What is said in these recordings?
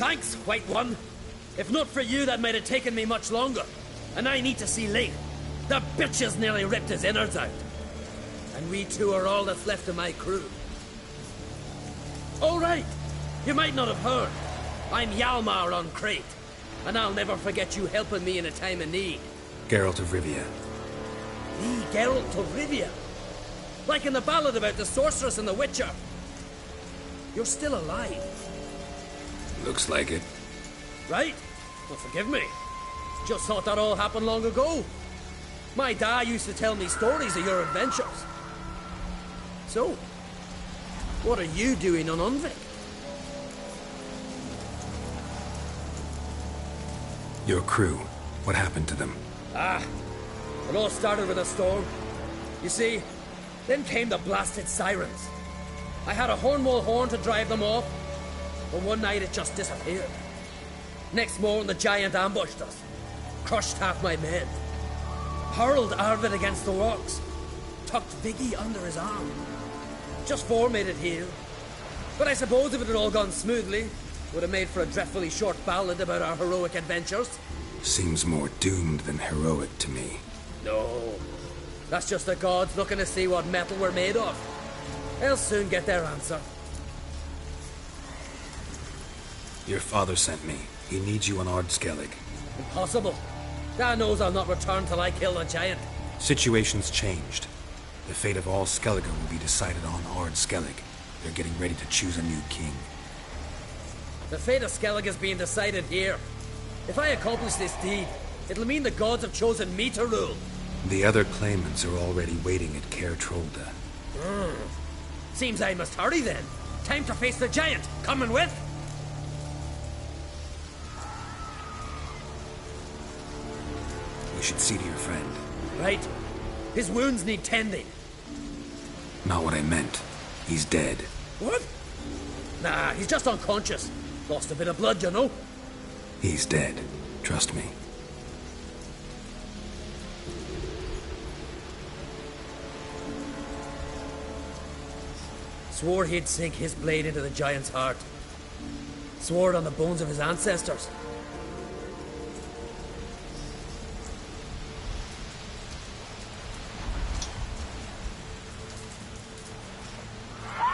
Thanks, White One. If not for you, that might have taken me much longer. And I need to see Lee. The bitch has nearly ripped his innards out. And we two are all that's left of my crew. All right. You might not have heard. I'm Hjalmar on Crete. And I'll never forget you helping me in a time of need. Geralt of Rivia. The Geralt of Rivia? Like in the ballad about the sorceress and the witcher. You're still alive. Looks like it. Right? Well, forgive me. Just thought that all happened long ago. My dad used to tell me stories of your adventures. So, what are you doing on Unvik? Your crew. What happened to them? It all started with a storm. You see, then came the blasted sirens. I had a Hornwall horn to drive them off, but one night it just disappeared. Next morning the giant ambushed us, crushed half my men, hurled Arvid against the rocks, tucked Viggy under his arm. Just four made it here. But I suppose if it had all gone smoothly, would have made for a dreadfully short ballad about our heroic adventures. Seems more doomed than heroic to me. No, that's just the gods looking to see what metal we're made of. They'll soon get their answer. Your father sent me. He needs you on Ardskellig. Impossible. Dad knows I'll not return till I kill the giant. Situation's changed. The fate of all Skellige will be decided on Ardskellig. They're getting ready to choose a new king. The fate of Skellige is being decided here. If I accomplish this deed, it'll mean the gods have chosen me to rule. The other claimants are already waiting at Caer Trolda. Seems I must hurry then. Time to face the giant. Coming with? You should see to your friend. Right. His wounds need tending. Not what I meant. He's dead. What? Nah, he's just unconscious. Lost a bit of blood, you know. He's dead. Trust me. Swore he'd sink his blade into the giant's heart. Swore it on the bones of his ancestors.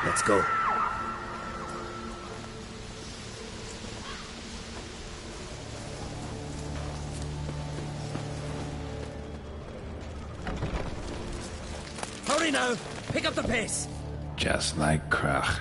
Let's go. Hurry now! Pick up the pace! Just like Krach.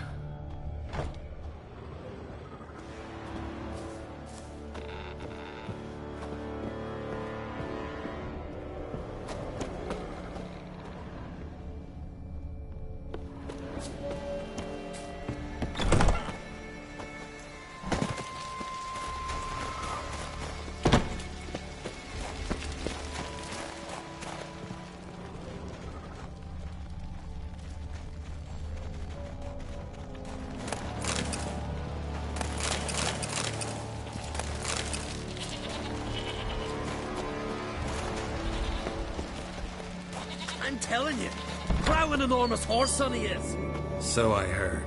I'm telling you, plow an enormous horse son he is. So I heard.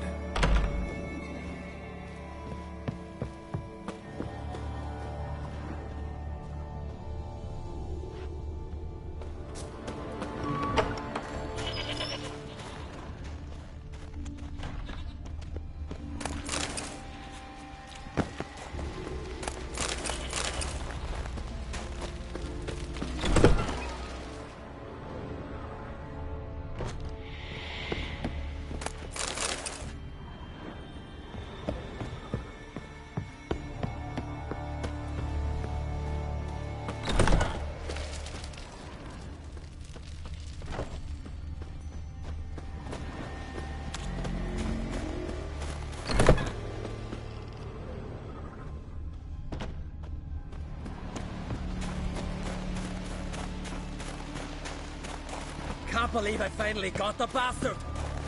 Can't believe I finally got the bastard.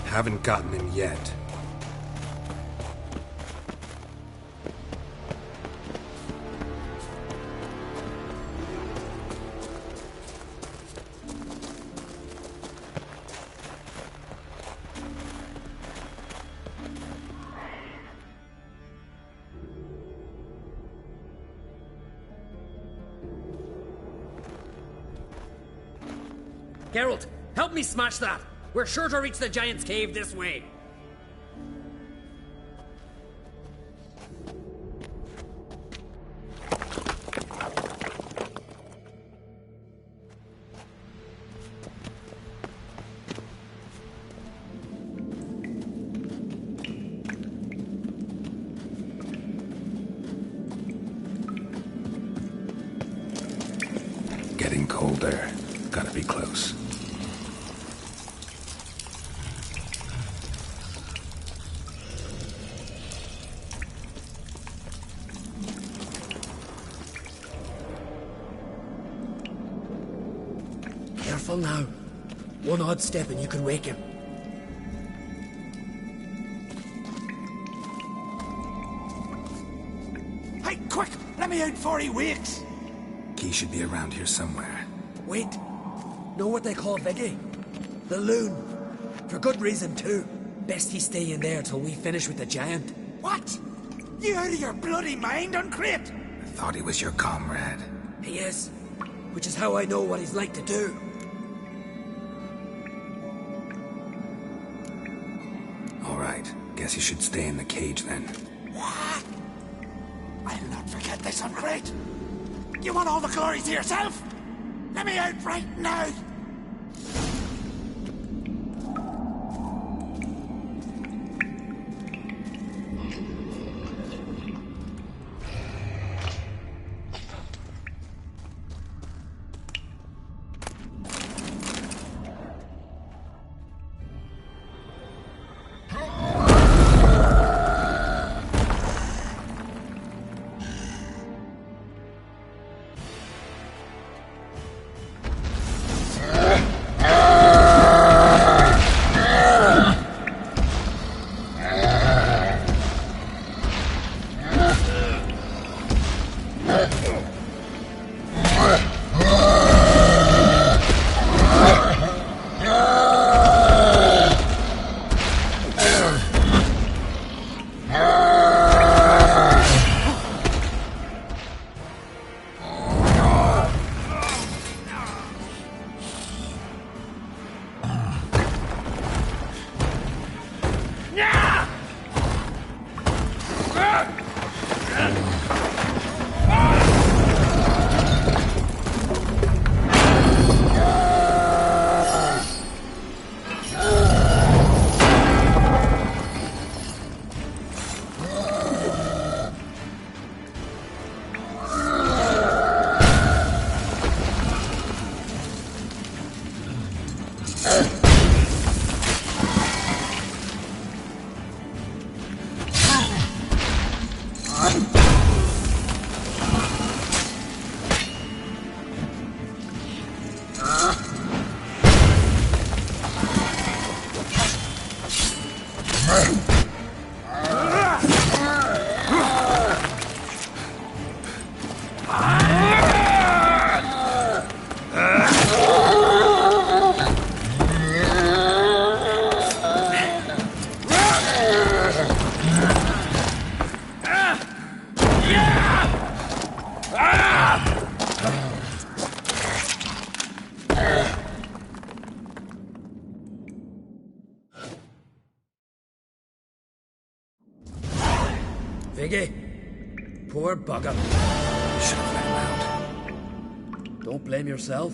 Haven't gotten him yet. Geralt, help me smash that. We're sure to reach the Giant's Cave this way. Getting colder. Gotta be close. Careful now. One odd step and you can wake him. Hey, quick! Let me out before he wakes! Key should be around here somewhere. Wait. Know what they call Viggy? The loon. For good reason, too. Best he stay in there till we finish with the Giant. What? You out of your bloody mind, Uncrate? I thought he was your comrade. He is. Which is how I know what he's like to do. All right. Guess you should stay in the cage then. What? I'll not forget this, Uncrate. You want all the glory to yourself? Let me out right now! Viggy. Poor bugger. Should have let him out. Don't blame yourself.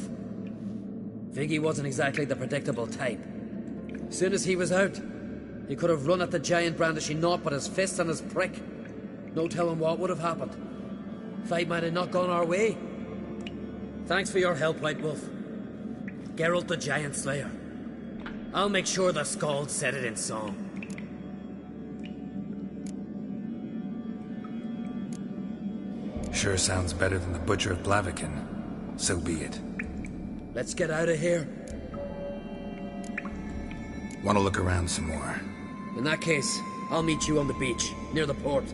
Viggy wasn't exactly the predictable type. Soon as he was out, he could have run at the Giant brandishing naught but his fists and his prick. No telling what would have happened. Fight might have not gone our way. Thanks for your help, White Wolf. Geralt the Giant Slayer. I'll make sure the Scald said it in song. Sure sounds better than the Butcher of Blaviken. So be it. Let's get out of here. Want to look around some more? In that case, I'll meet you on the beach, near the port.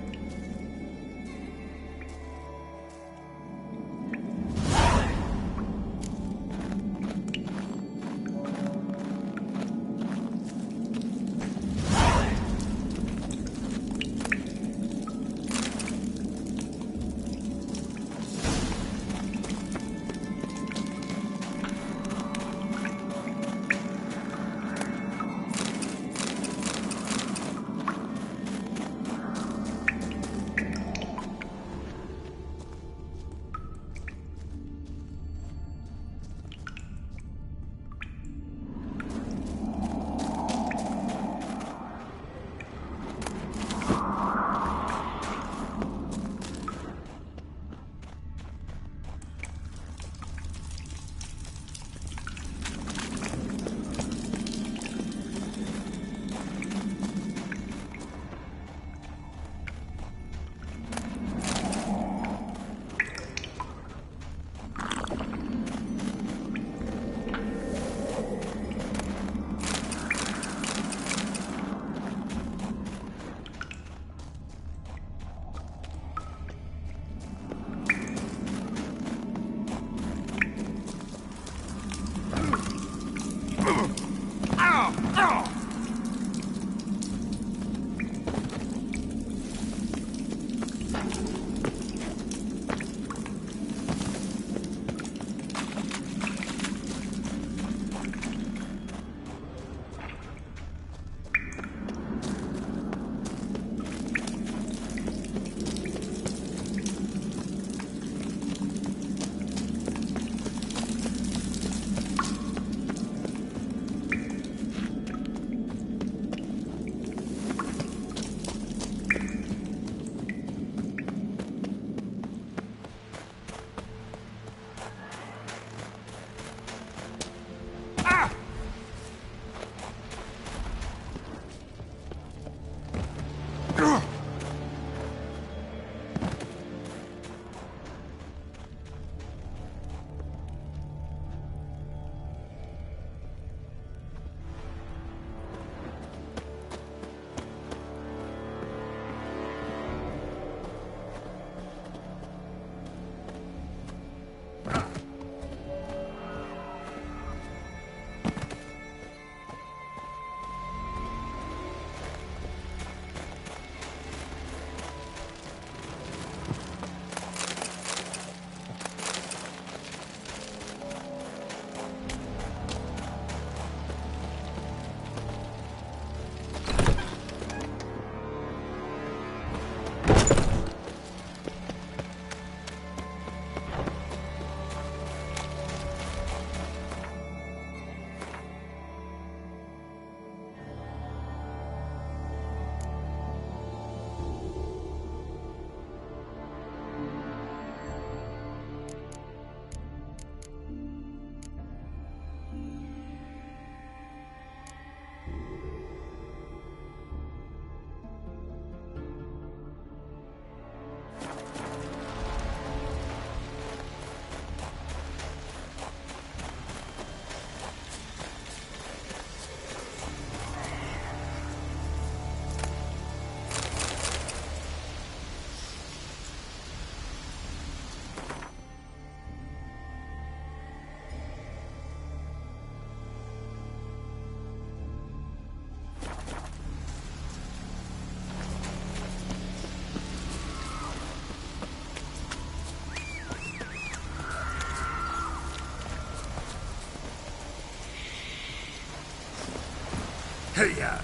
Hey, ya!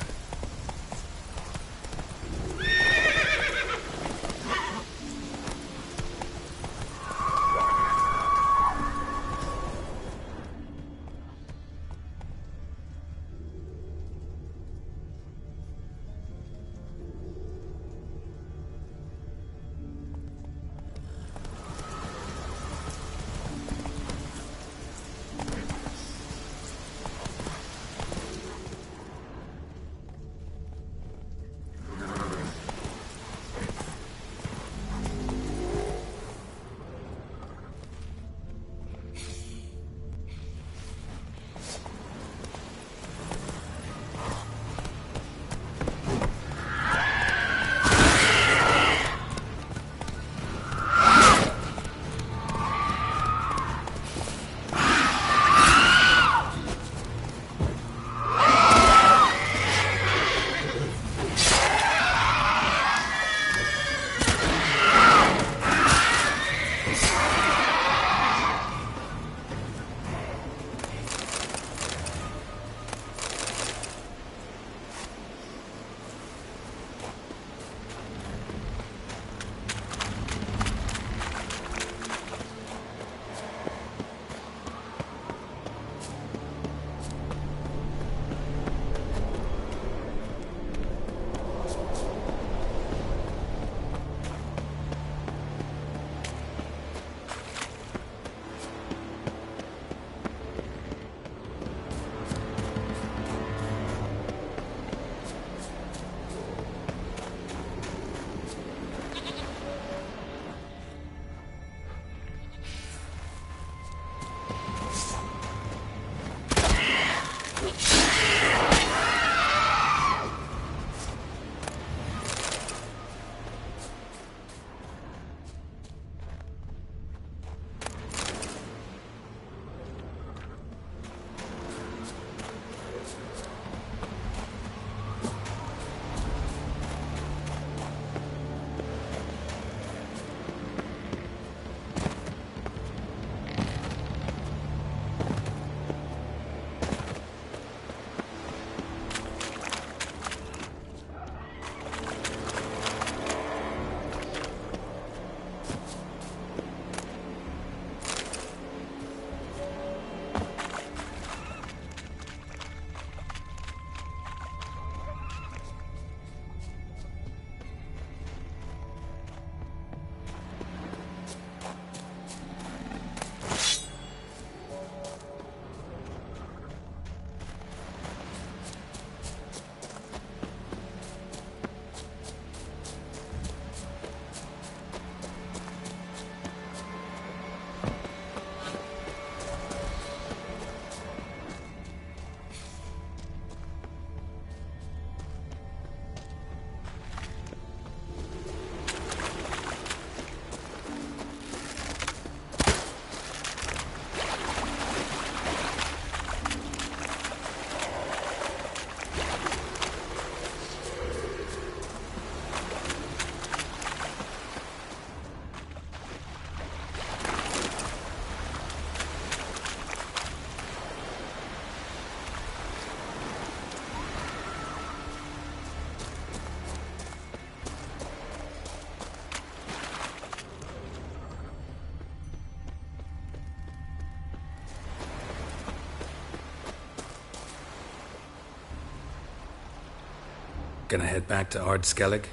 Gonna head back to Ard Skellig?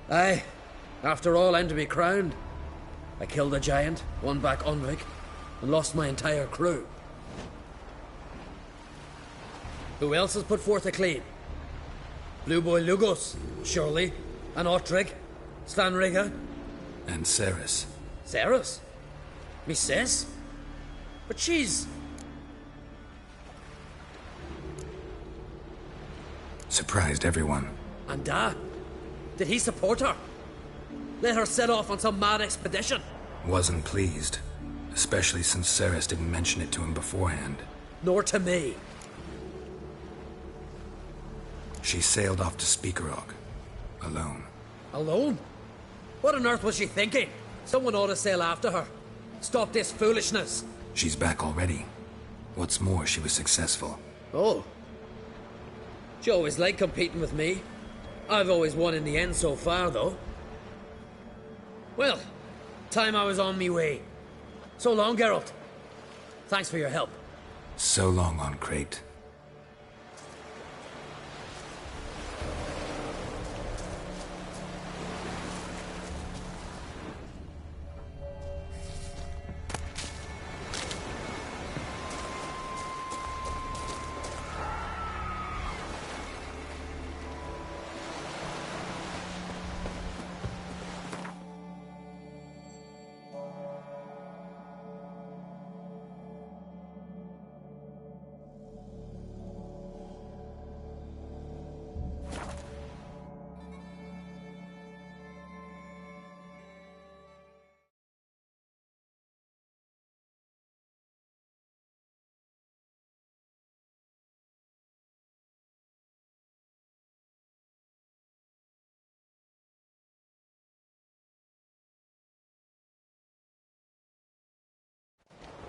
Aye. After all, I'm to be crowned. I killed a giant, won back Unvik, and lost my entire crew. Who else has put forth a claim? Blue Boy Lugos, surely, and Ottrig, Stanriga. And Ceres. Ceres? Me sis? But she's... Surprised everyone. And did he support her? Let her set off on some mad expedition? Wasn't pleased. Especially since Ceres didn't mention it to him beforehand. Nor to me. She sailed off to Speakerog. Alone. Alone? What on earth was she thinking? Someone ought to sail after her. Stop this foolishness. She's back already. What's more, she was successful. Oh. She always liked competing with me. I've always won in the end so far, though. Well, time I was on me way. So long, Geralt. Thanks for your help. So long on Crate.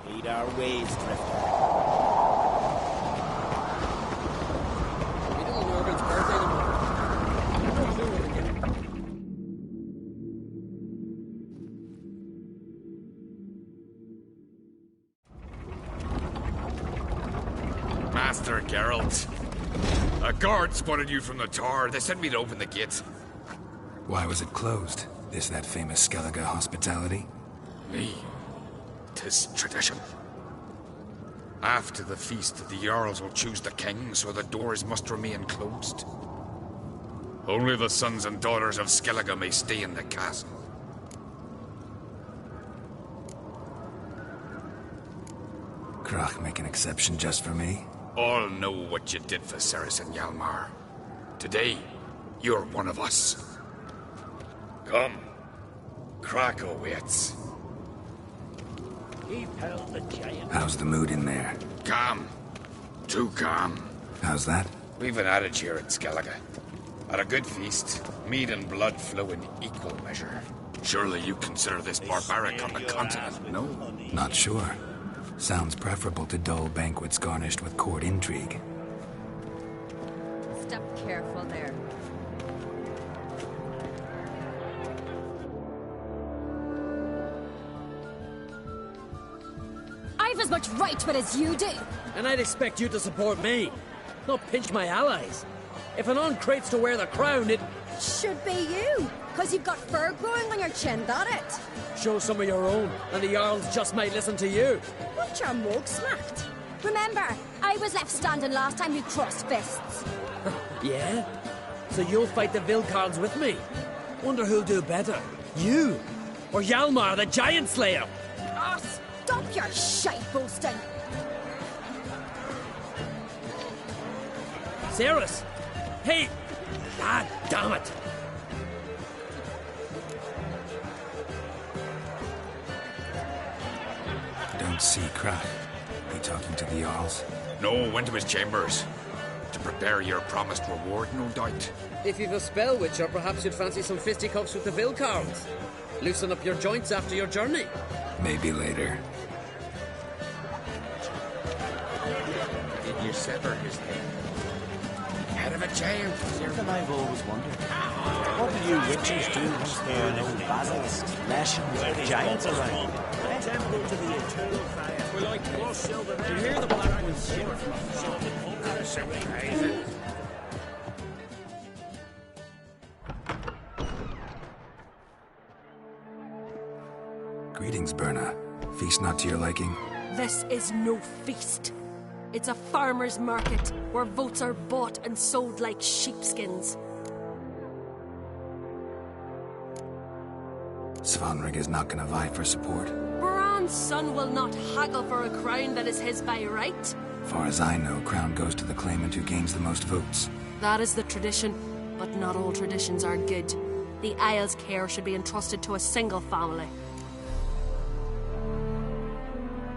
Lead our ways, Drifter. Little Morgan's birthday tomorrow. No clue what to get. Master Geralt. A guard spotted you from the tower. They said we'd open the gate. Why was it closed? Is that famous Skellige hospitality? Me. 'Tis tradition. After the feast, the Jarls will choose the king, so the doors must remain closed. Only the sons and daughters of Skellige may stay in the castle. Krach make an exception just for me? All know what you did for Ceres and Hjalmar. Today, you're one of us. Come. Krach awaits. He held the giant. How's the mood in there? Calm. Too calm. How's that? We've an adage here at Skellige. At a good feast, mead and blood flow in equal measure. Surely you consider this barbaric on the continent, no? Not sure. Sounds preferable to dull banquets garnished with court intrigue. Step careful there. I've as much right to it as you do. And I'd expect you to support me, not pinch my allies. If an on-crate's to wear the crown, it... Should be you, because you've got fur growing on your chin, that it? Show some of your own, and the Jarls just might listen to you. Want your mug smacked? Remember, I was left standing last time you crossed fists. Yeah? So you'll fight the Vilcards with me? Wonder who'll do better, you or Hjalmar the Giant Slayer? Oh, stop your shite boasting. Ceres! Hey! Ah, damn it! Don't see Krach. He talking to the Jarls? No, went to his chambers. To prepare your promised reward, no doubt. If you've a spell witcher, perhaps you'd fancy some fisticuffs with the Vilcards. Loosen up your joints after your journey. Maybe later. Did you sever his head? Head of a giant. Something I've always wondered. What do you witches do once there are no basilisks, lashing with giants around? Temple to the eternal fire. We're like cross silver. You hear the black one shimmer from Greetings, Berna. Feast not to your liking? This is no feast. It's a farmer's market where votes are bought and sold like sheepskins. Svanrig is not gonna vie for support. Bran's son will not haggle for a crown that is his by right. Far as I know, crown goes to the claimant who gains the most votes. That is the tradition, but not all traditions are good. The Isle's care should be entrusted to a single family.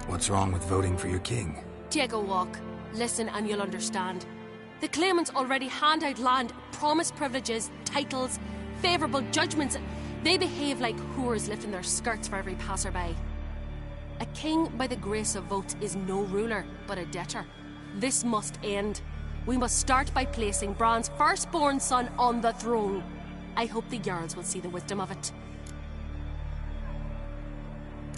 What's wrong with voting for your king? Take a walk. Listen and you'll understand. The claimants already hand out land, promise privileges, titles, favourable judgments. They behave like whores lifting their skirts for every passerby. A king by the grace of votes is no ruler, but a debtor. This must end. We must start by placing Bran's firstborn son on the throne. I hope the Jarls will see the wisdom of it.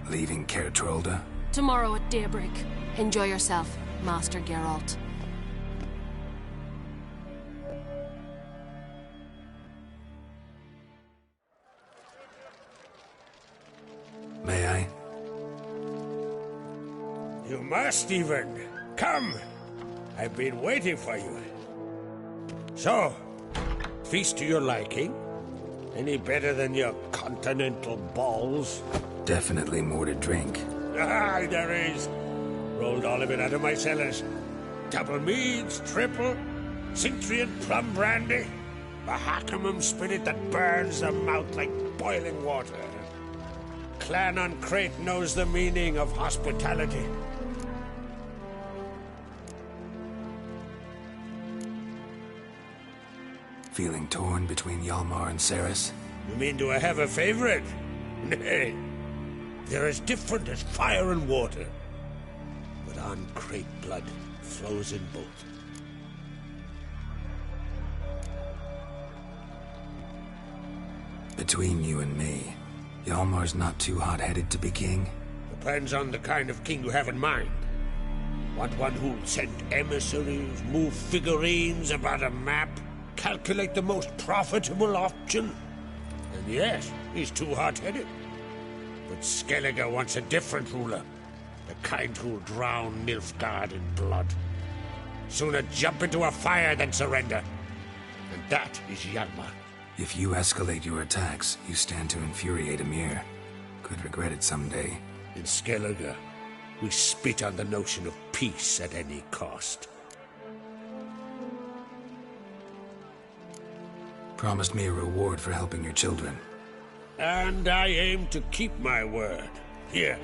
Leaving Caer Trolda? Tomorrow at daybreak. Enjoy yourself, Master Geralt. May I? You must even. Come! I've been waiting for you. So, feast to your liking? Any better than your continental balls? Definitely more to drink. Ah, there is. Rolled all of it out of my cellars. Double meads, triple, Cintrian plum brandy, a Hackamum spirit that burns the mouth like boiling water. Clan on Crate knows the meaning of hospitality. Feeling torn between Hjalmar and Cerys? You mean do I have a favorite? Nay. They're as different as fire and water. But on Crate blood flows in both. Between you and me, Hjalmar's not too hot-headed to be king? Depends on the kind of king you have in mind. Want one who'll send emissaries, move figurines about a map, calculate the most profitable option? And yes, he's too hot-headed. But Skellige wants a different ruler. The kind who'll drown Nilfgaard in blood. Sooner jump into a fire than surrender. And that is Hjalmar. If you escalate your attacks, you stand to infuriate Emir. Could regret it someday. In Skellige, we spit on the notion of peace at any cost. Promised me a reward for helping your children. And I aim to keep my word. Here,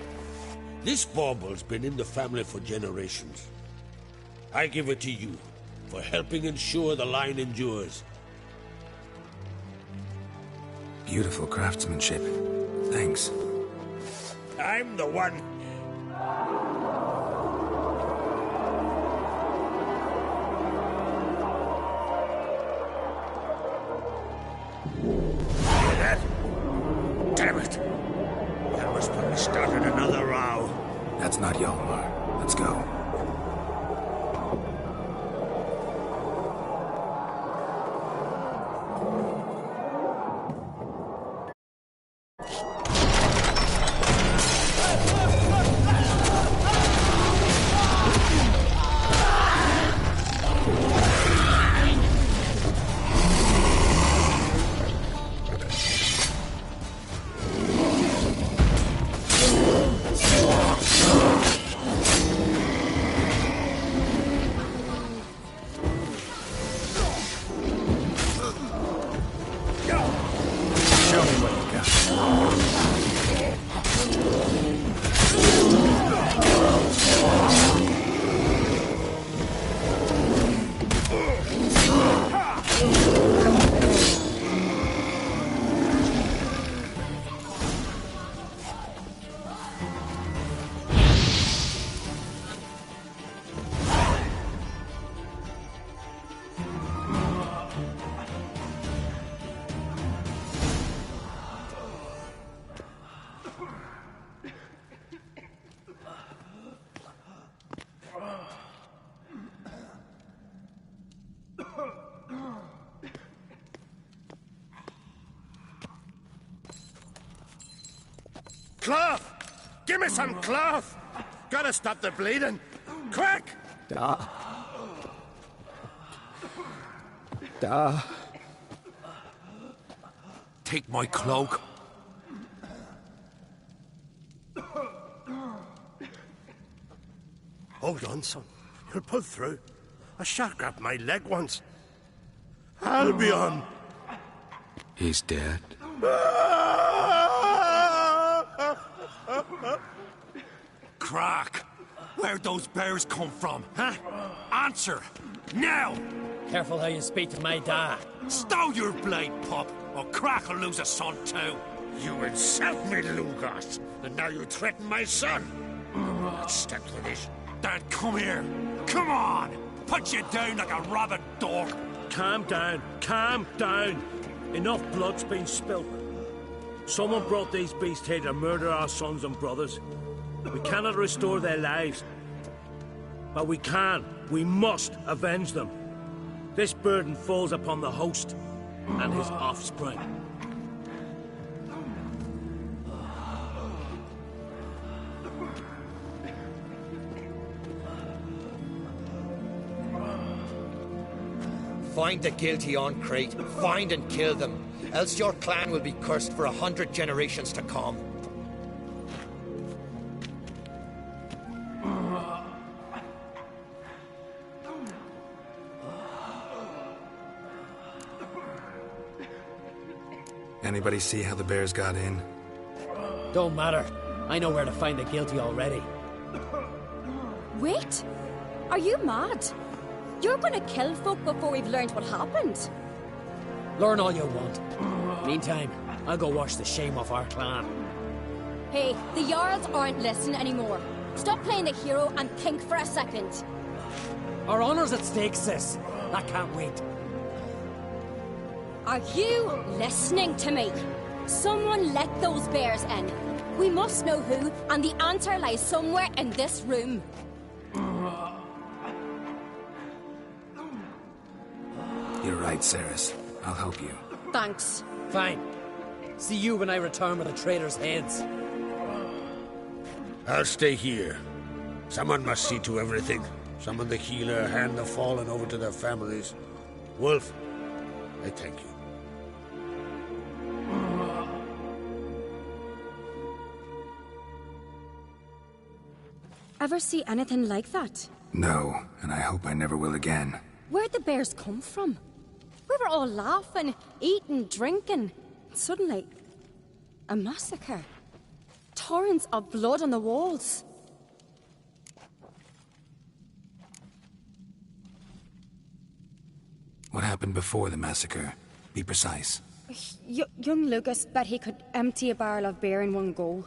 this bauble's been in the family for generations. I give it to you for helping ensure the line endures. Beautiful craftsmanship. Thanks. I'm the one. Hear that? Damn it! That must put me started another row. That's not Hjalmar. Let's go. Cloth! Give me some cloth! Gotta stop the bleeding! Quick! Da. Take my cloak. Hold on, son. You'll pull through. A shark grabbed my leg once. Albion! He's dead. Crack! Where'd those bears come from, huh? Answer! Now! Careful how you speak to my dad. Stow your blade, pup, or Crack will lose a son too. You insult me, Lugos, and now you threaten my son. Let's stick to this. Dad, come here. Come on! put you down like a rabid dog. Calm down, calm down. Enough blood's been spilt. Someone brought these beasts here to murder our sons and brothers. We cannot restore their lives. But we must avenge them. This burden falls upon the host and his offspring. Find the guilty on Crate. Find and kill them. Else your clan will be cursed for 100 generations to come. Anybody see how the bears got in? Don't matter. I know where to find the guilty already. Wait! Are you mad? You're gonna kill folk before we've learned what happened. Learn all you want. Meantime, I'll go wash the shame off our clan. Hey, the Jarls aren't listening anymore. Stop playing the hero and think for a second. Our honor's at stake, sis. That can't wait. Are you listening to me? Someone let those bears in. We must know who, and the answer lies somewhere in this room. You're right, Ceres. I'll help you. Thanks. Fine. See you when I return with the traitors' heads. I'll stay here. Someone must see to everything. Summon the healer, hand the fallen over to their families. Wolf, I thank you. Ever see anything like that? No, and I hope I never will again. Where'd the bears come from? We were all laughing, eating, drinking. Suddenly, a massacre. Torrents of blood on the walls. What happened before the massacre? Be precise. Young Lucas bet he could empty a barrel of beer in one go.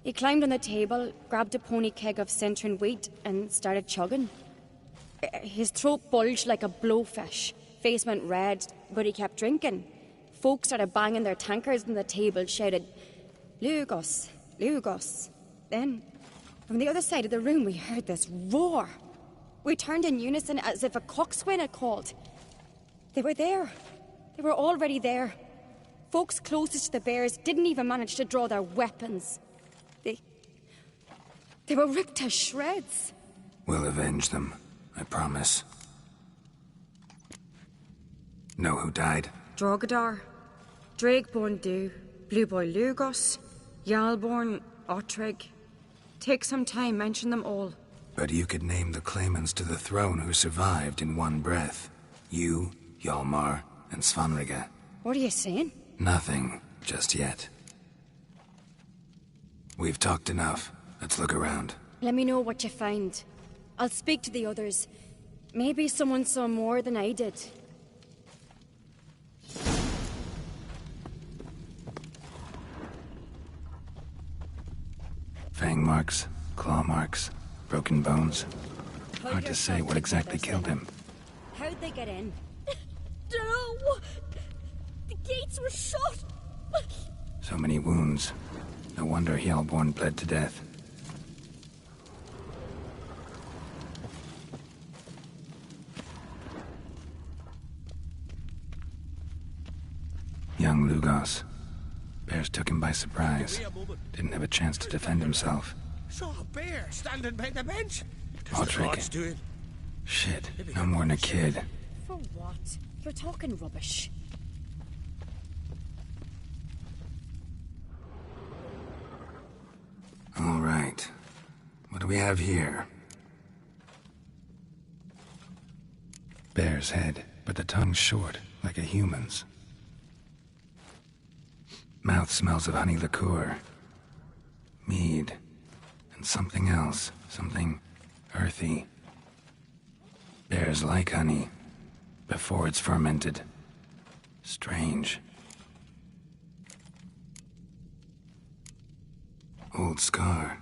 He climbed on the table, grabbed a pony keg of Centron wheat, and started chugging. His throat bulged like a blowfish. Face went red, but he kept drinking. Folks started banging their tankards on the table, shouted, "Lugos, Lugos." Then, from the other side of the room, we heard this roar. We turned in unison as if a coxswain had called. They were there. They were already there. Folks closest to the bears didn't even manage to draw their weapons. They were ripped to shreds. We'll avenge them, I promise. Know who died? Drogadar, Drakeborn Du, Blue Boy Lugos, Yalborn, Ottrig. Take some time, mention them all. But you could name the claimants to the throne who survived in one breath. You, Hjalmar, and Svanrige. What are you saying? Nothing, just yet. We've talked enough. Let's look around. Let me know what you find. I'll speak to the others. Maybe someone saw more than I did. Fang marks, claw marks, broken bones. Hard to say what exactly killed him. How'd they get in? No! The gates were shut! So many wounds. No wonder Hjalborn bled to death. Young Lugos. Bears took him by surprise. Didn't have a chance to defend himself. Saw a bear standing by the bench. Ottrig. Shit, no more than a kid. For what? You're talking rubbish. All right. What do we have here? Bear's head, but the tongue's short, like a human's. Mouth smells of honey liqueur. Mead. And something else. Something earthy. Bears like honey. Before it's fermented. Strange. Old scar.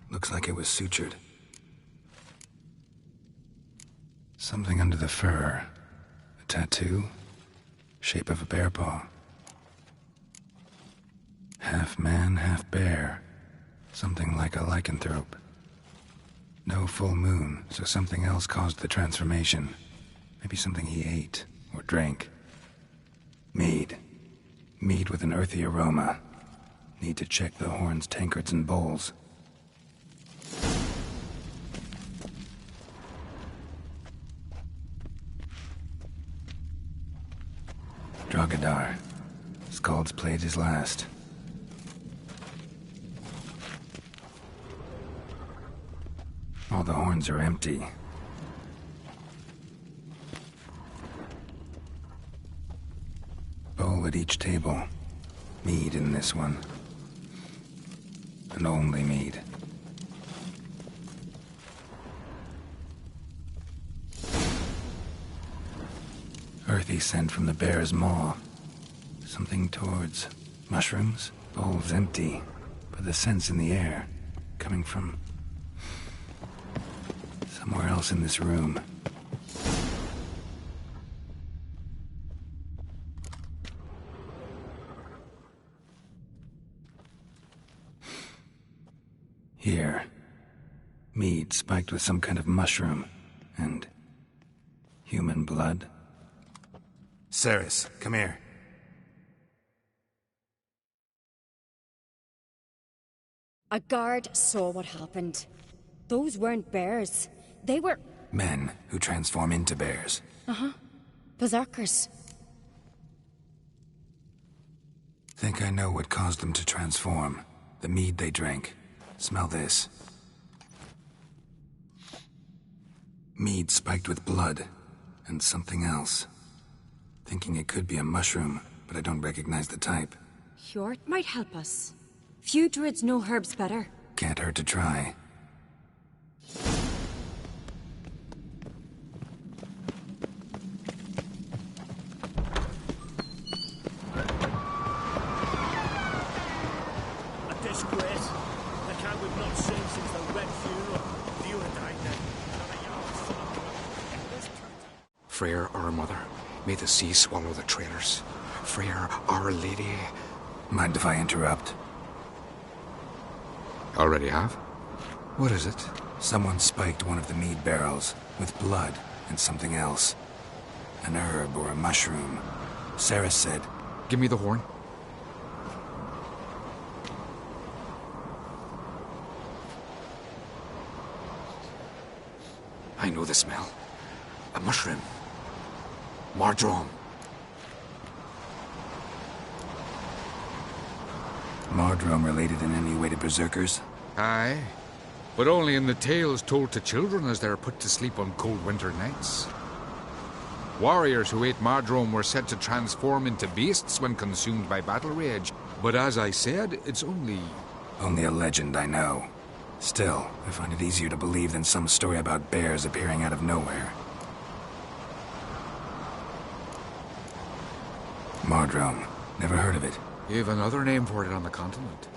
Looks like it was sutured. Something under the fur. A tattoo? Shape of a bear paw. Half man, half bear. Something like a lycanthrope. No full moon, so something else caused the transformation. Maybe something he ate or drank. Mead. Mead with an earthy aroma. Need to check the horns, tankards, and bowls. Drogadar. Skald's played his last. All the horns are empty. Bowl at each table. Mead in this one. And only mead. Earthy scent from the bear's maw. Something towards mushrooms. Bowl's empty, but the scent's in the air. Coming from somewhere else in this room. Here. Mead spiked with some kind of mushroom. And human blood. Ceres, come here. A guard saw what happened. Those weren't bears. They were... Men who transform into bears. Uh-huh. Berserkers. Think I know what caused them to transform. The mead they drank. Smell this. Mead spiked with blood. And something else. Thinking it could be a mushroom, but I don't recognize the type. Hjort might help us. Few druids know herbs better. Can't hurt to try. A disgrace. The camp we've not seen since the Red Funeral. Viewer died then. Freyr, our mother, may the sea swallow the traitors. Freyr, our lady. Mind if I interrupt? Already have? What is it? Someone spiked one of the mead barrels with blood and something else. An herb or a mushroom. Sarah said... Give me the horn. I know the smell. A mushroom. Mardrome. Mardrome related in any way to berserkers? Aye, but only in the tales told to children as they're put to sleep on cold winter nights. Warriors who ate Mardrome were said to transform into beasts when consumed by battle rage, but as I said, it's only... Only a legend, I know. Still, I find it easier to believe than some story about bears appearing out of nowhere. Mardrome. Never heard of it. You've another name for it on the continent.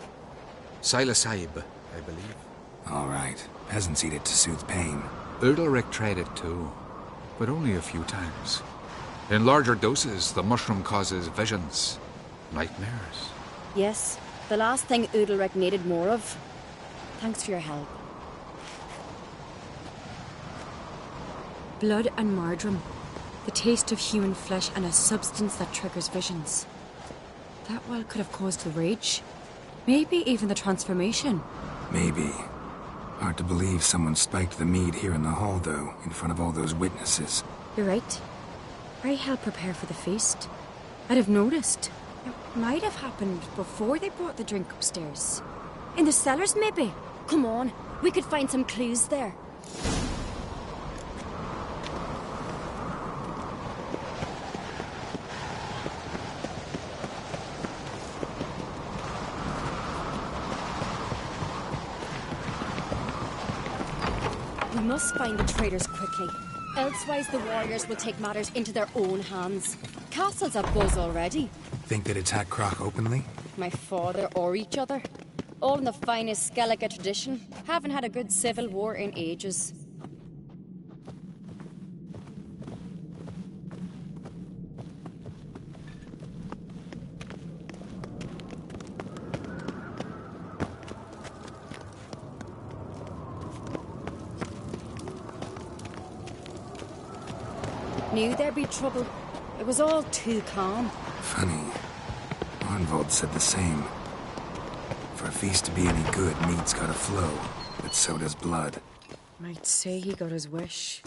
Silasaib, I believe. All right. Peasants eat it to soothe pain. Udalric tried it too, but only a few times. In larger doses, the mushroom causes visions, nightmares. Yes, the last thing Udalric needed more of. Thanks for your help. Blood and Mardrome. The taste of human flesh and a substance that triggers visions. That well could have caused the rage. Maybe even the transformation. Maybe. Hard to believe someone spiked the mead here in the hall, though, in front of all those witnesses. You're right. I helped prepare for the feast. I'd have noticed. It might have happened before they brought the drink upstairs. In the cellars, maybe. Come on, we could find some clues there. We must find the traitors quickly. Elsewise, the warriors will take matters into their own hands. Castle's abuzz already. Think they'd attack Croc openly? My father or each other. All in the finest Skellige tradition. Haven't had a good civil war in ages. knew there'd be trouble. It was all too calm. Funny. Arnvold said the same. For a feast to be any good, meat's gotta flow, but so does blood. Might say he got his wish.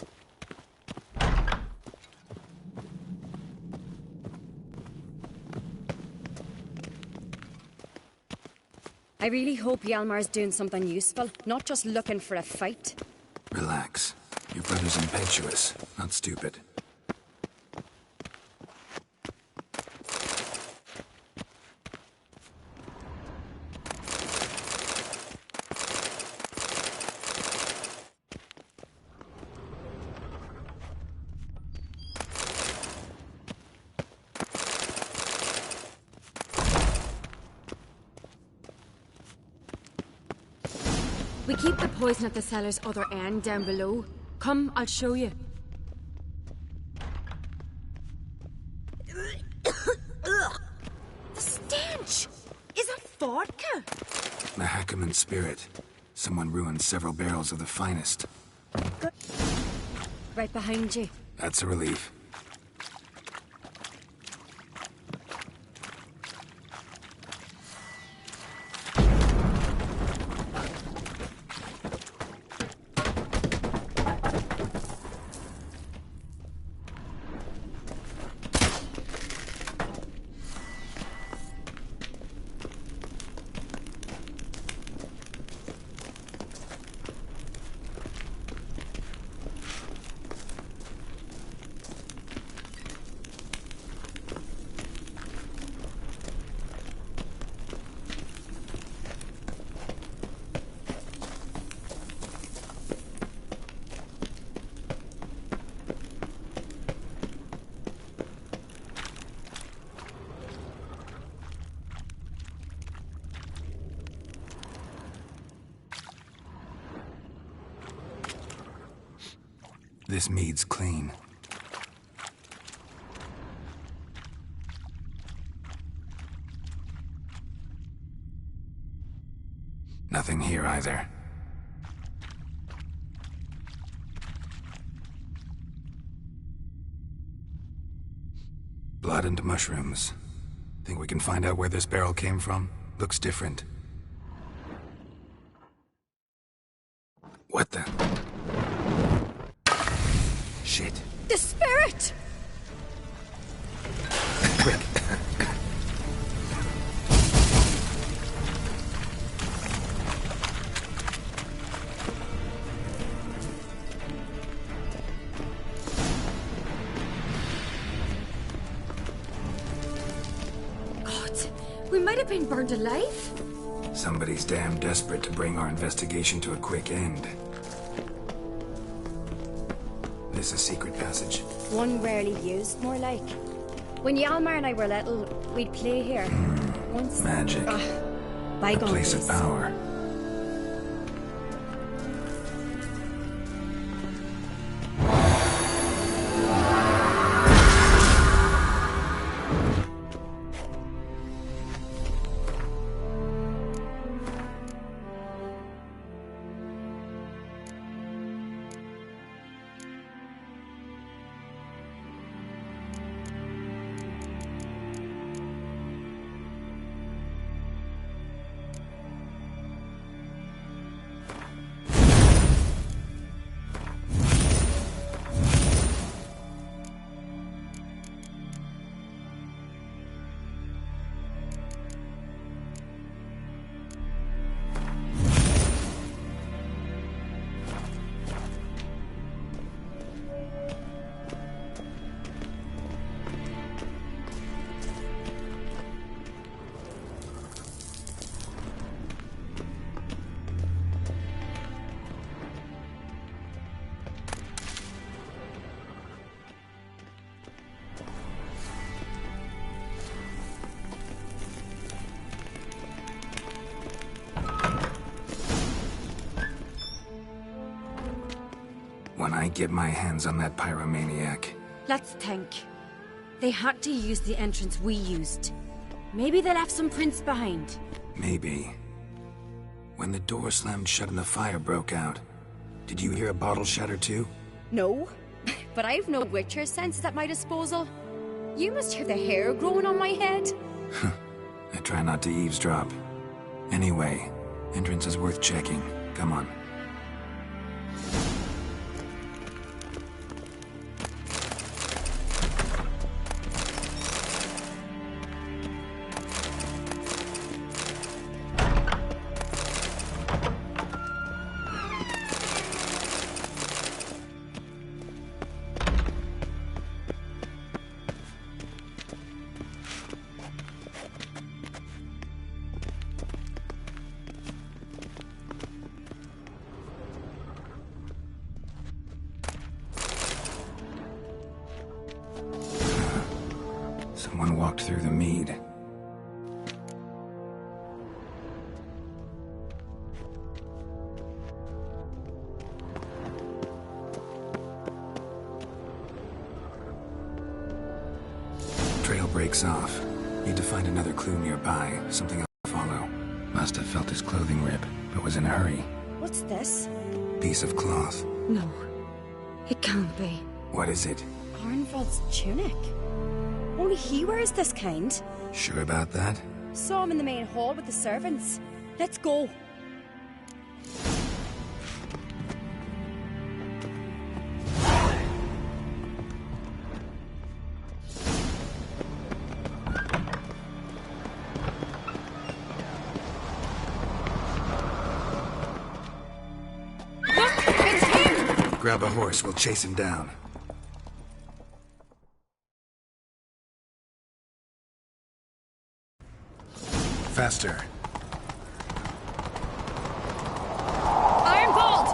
I really hope Hjalmar's doing something useful, not just looking for a fight. Relax. Your brother's impetuous, not stupid. We keep the poison at the cellar's other end, down below. Come, I'll show you. The stench! Is that vodka? Mahakaman spirit. Someone ruined several barrels of the finest. Right behind you. That's a relief. This mead's clean. Nothing here either. Blood and mushrooms. Think we can find out where this barrel came from? Looks different. What the? Shit. The spirit! Quick. God, we might have been burned alive. Somebody's damn desperate to bring our investigation to a quick end. This a secret passage? One rarely used, more like. When Hjalmar and I were little, we'd play here. Once... Magic. Bygone A place of days. power. When I get my hands on that pyromaniac. Let's think. They had to use the entrance we used. Maybe they left some prints behind. Maybe. When the door slammed shut and the fire broke out, did you hear a bottle shatter too? No. but I've no witcher senses at my disposal. You must hear the hair growing on my head. I try not to eavesdrop. Anyway, entrance is worth checking. Come on. Someone walked through the mead. Trail breaks off. Need to find another clue nearby, something else to follow. Must have felt his clothing rip, but was in a hurry. What's this? Piece of cloth. No. It can't be. What is it? Arnvald's tunic. Only he wears this kind. Sure about that? Saw him in the main hall with the servants. Let's go. Look, it's him! Grab a horse, we'll chase him down. Faster. Arnvald!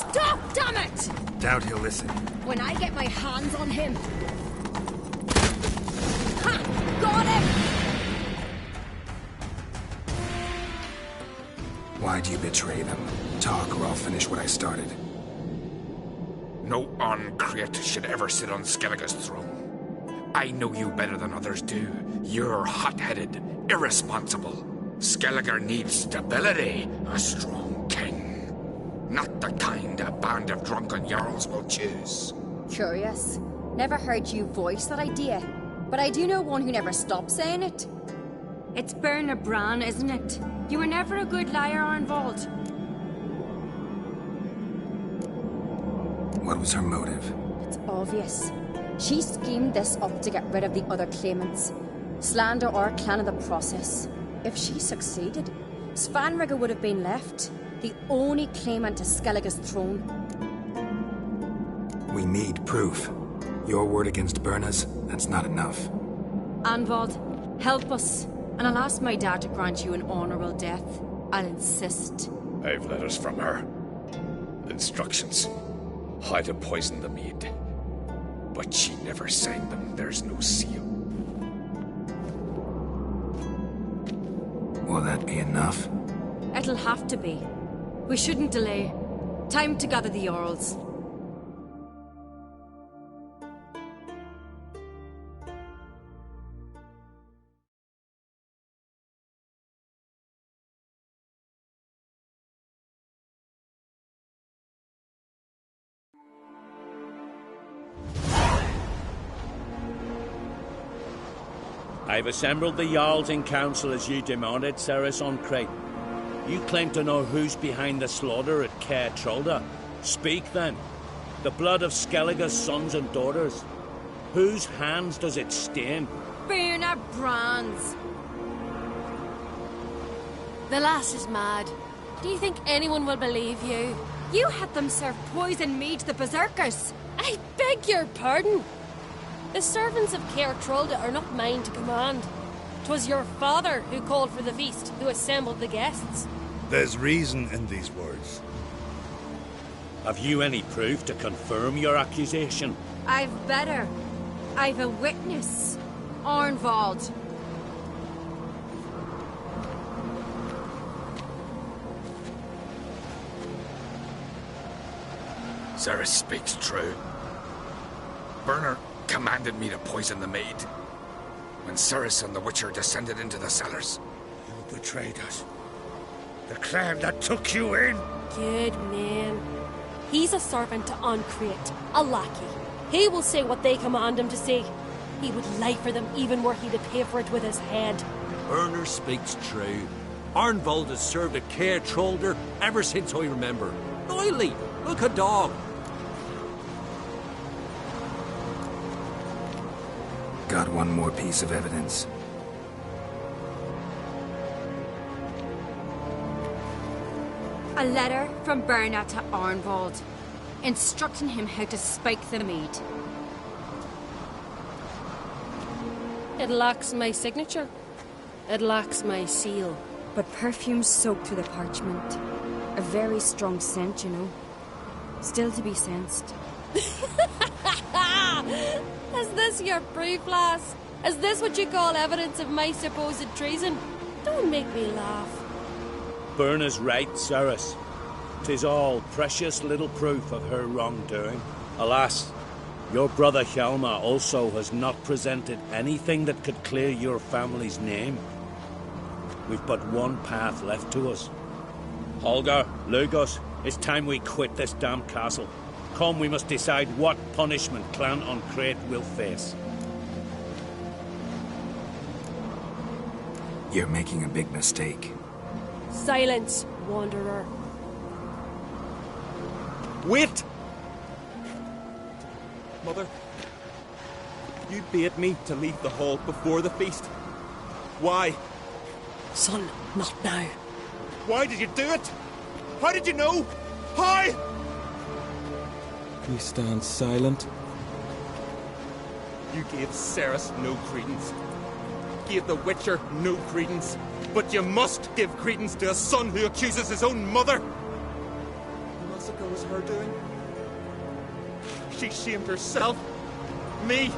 Stop, damn it! Doubt he'll listen. When I get my hands on him. Ha! Got him! Why'd you betray them? Talk or I'll finish what I started. No uncreate should ever sit on Skellige's throne. I know you better than others do. You're hot-headed, irresponsible. Skellige needs stability, a strong king. Not the kind a band of drunken jarls will choose. Curious. Never heard you voice that idea. But I do know one who never stops saying it. It's Berna Bran, isn't it? You were never a good liar, Arnvald. What was her motive? It's obvious. She schemed this up to get rid of the other claimants. Slander our clan in the process. If she succeeded, Svanrige would have been left, the only claimant to Skellige's throne. We need proof. Your word against Berna's, that's not enough. Arnvald, help us, and I'll ask my dad to grant you an honorable death. I'll insist. I've letters from her. Instructions. How to poison the mead. But she never signed them. There's no seal. Will that be enough? It'll have to be. We shouldn't delay. Time to gather the Jarls. I've assembled the Jarls in council as you demanded, Ceres on Crate. You claim to know who's behind the slaughter at Caer Trolda. Speak then. The blood of Skellige's sons and daughters. Whose hands does it stain? Berna Bran's. The lass is mad. Do you think anyone will believe you? You had them serve poison mead to the berserkers. I beg your pardon. The servants of Caer Trolda are not mine to command. 'Twas your father who called for the feast, who assembled the guests. There's reason in these words. Have you any proof to confirm your accusation? I've better. I've a witness. Arnvald. Ceres speaks true. Berna commanded me to poison the maid. When Ceres and the Witcher descended into the cellars. You betrayed us. The clan that took you in. Good man. He's a servant to Uncreate, a lackey. He will say what they command him to say. He would lie for them even were he to pay for it with his head. Werner speaks true. Arnvold has served a care trollder ever since I remember. Oily, look a dog. Got one more piece of evidence. A letter from Berna to Arnvold, instructing him how to spike the mead. It lacks my signature. It lacks my seal. But perfume soaked through the parchment. A very strong scent, you know. Still to be sensed. Is this your proof, lass? Is this what you call evidence of my supposed treason? Don't make me laugh. Berna's right, Cyrus. 'Tis all precious little proof of her wrongdoing. Alas, your brother Hjalmar also has not presented anything that could clear your family's name. We've but one path left to us. Holger, Lugos, it's time we quit this damn castle. Come, we must decide what punishment Clan on Crete will face. You're making a big mistake. Silence, wanderer. Wait! Mother, you bade me to leave the hall before the feast. Why? Son, not now. Why did you do it? How did you know? How? We stand silent. You gave Ceres no credence. Gave the Witcher no credence. But you must give credence to a son who accuses his own mother. The massacre was her doing. She shamed herself, me,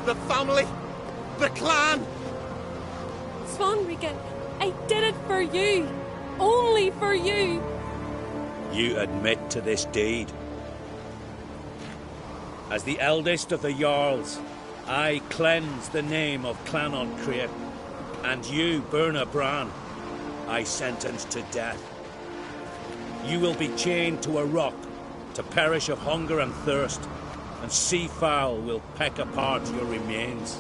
the family, the clan. Svanrika, I did it for you. Only for you. You admit to this deed. As the eldest of the Jarls, I cleanse the name of Clan on Crete, and you, Berna Bran, I sentence to death. You will be chained to a rock, to perish of hunger and thirst, and sea fowl will peck apart your remains.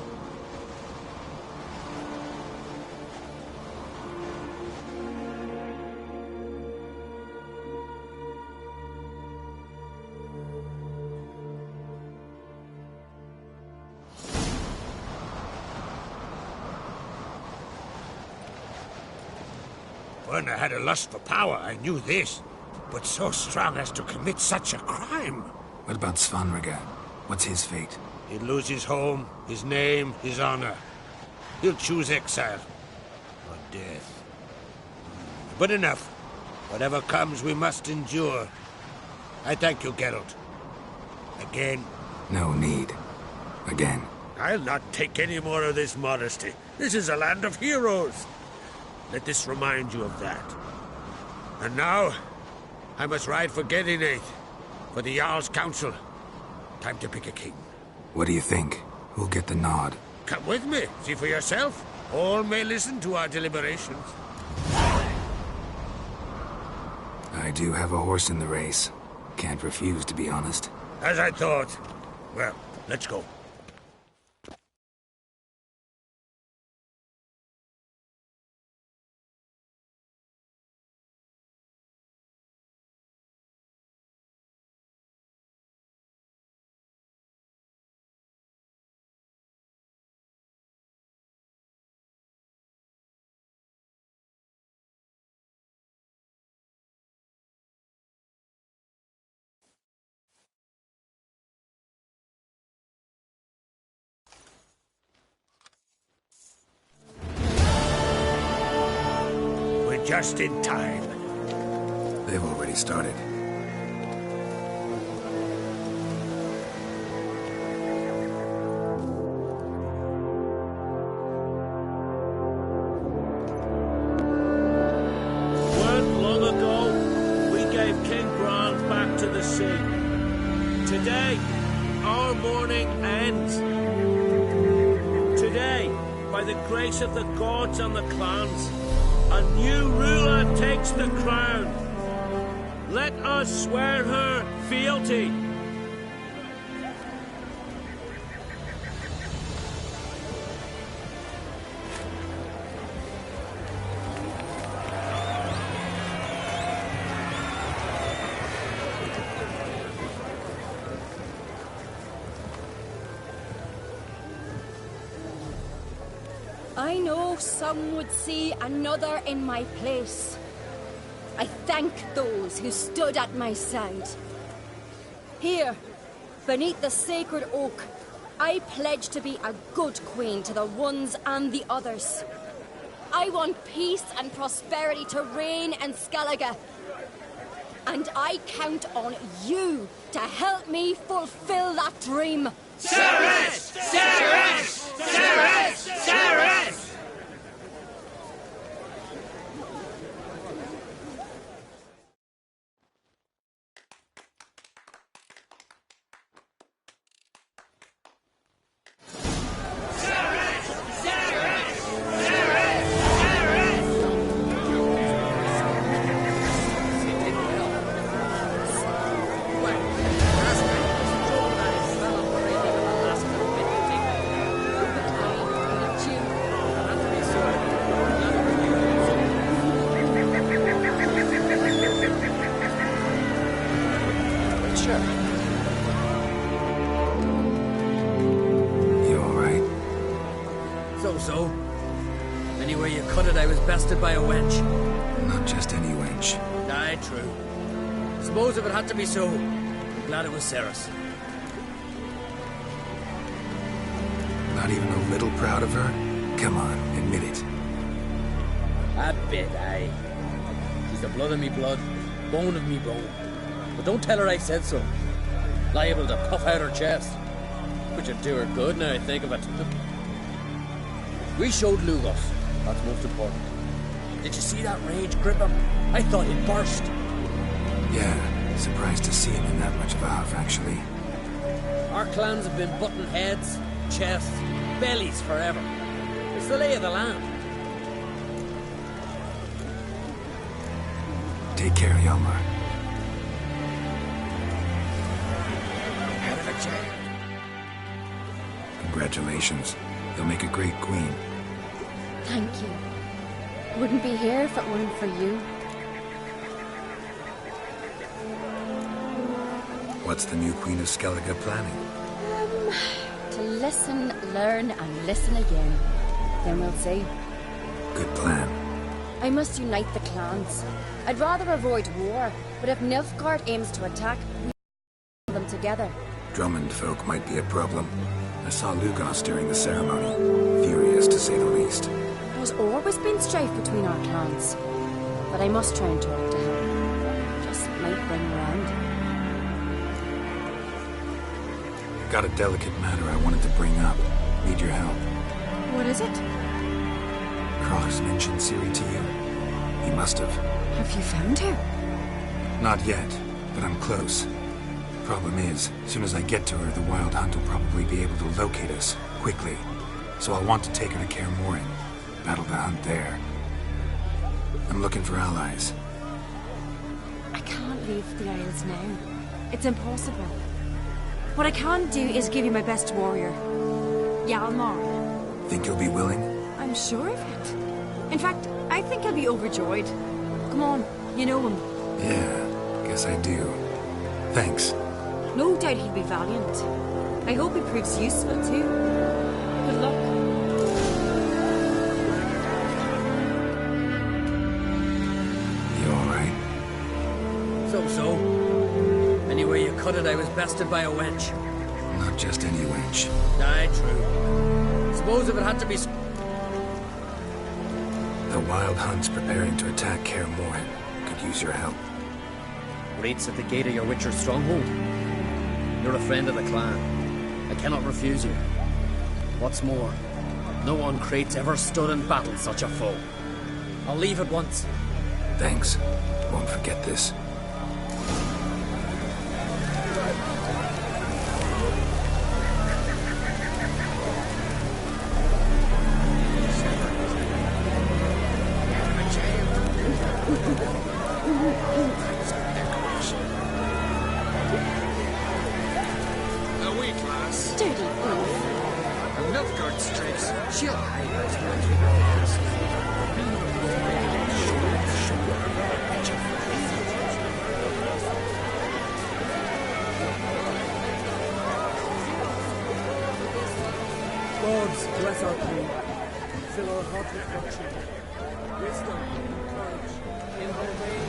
Werner had a lust for power, I knew this. But so strong as to commit such a crime. What about Svanrika? What's his fate? He'll lose his home, his name, his honor. He'll choose exile. Or death. But enough. Whatever comes, we must endure. I thank you, Geralt. Again. No need. Again. I'll not take any more of this modesty. This is a land of heroes. Let this remind you of that. And now, I must ride for Gedinath, for the Jarl's Council. Time to pick a king. What do you think? Who'll get the nod? Come with me, see for yourself. All may listen to our deliberations. I do have a horse in the race. Can't refuse, to be honest. As I thought. Well, let's go. Just in time. They've already started. Weren't long ago, we gave King Bran back to the sea. Today, our mourning ends. Today, by the grace of the gods and the clans, a new ruler takes the crown. Let us swear her fealty. I know some would see another in my place. I thank those who stood at my side. Here, beneath the sacred oak, I pledge to be a good queen to the ones and the others. I want peace and prosperity to reign in Skellige. And I count on you to help me fulfill that dream. Ceres! Ceres! Ceres! Ceres! So. Anyway you cut it, I was bested by a wench. Not just any wench. Aye, true. Suppose if it had to be so, I'm glad it was Ceres. Not even a little proud of her? Come on, admit it. A bit, aye. She's the blood of me blood, bone of me bone. But don't tell her I said so. Liable to puff out her chest. Which would do her good now I think of it. We showed Lugos. That's most important. Did you see that rage grip him? I thought he'd burst. Yeah, surprised to see him in that much of a huff, actually. Our clans have been butting heads, chests, bellies forever. It's the lay of the land. Take care, Hjalmar. Out of a jail. Congratulations. You'll make a great queen. Thank you. Wouldn't be here if it weren't for you. What's the new Queen of Skellige planning? To listen, learn, and listen again. Then we'll see. Good plan. I must unite the clans. I'd rather avoid war, but if Nilfgaard aims to attack, we kill them together. Drummond folk might be a problem. I saw Lugos during the ceremony. Furious, to say the least. There's always been strife between our clans. But I must try and talk to him. Just might bring him around. Got a delicate matter I wanted to bring up. Need your help. What is it? Cross mentioned Ciri to you? He must have. Have you found her? Not yet, but I'm close. Problem is, as soon as I get to her, the Wild Hunt will probably be able to locate us, quickly. So I'll want to take her to Kaer Morhen. Battle the hunt there. I'm looking for allies. I can't leave the Isles now. It's impossible. What I can do is give you my best warrior, Hjalmar. Think you'll be willing? I'm sure of it. In fact, I think I'll be overjoyed. Come on, you know him. Yeah, guess I do. Thanks. No doubt he'll be valiant. I hope he proves useful too. Good luck. You alright? So. Anyway you cut it, I was bested by a wench. Not just any wench. Aye, true. Suppose if it had to be... The Wild Hunt's preparing to attack Kaer Morhen. Could use your help. Rates at the gate of your Witcher stronghold. You're a friend of the clan. I cannot refuse you. What's more, no one Crate's ever stood in battle such a foe. I'll leave at once. Thanks. Won't forget this. Gods bless our queen. Lord Hodgman for children. Wisdom and courage in her reign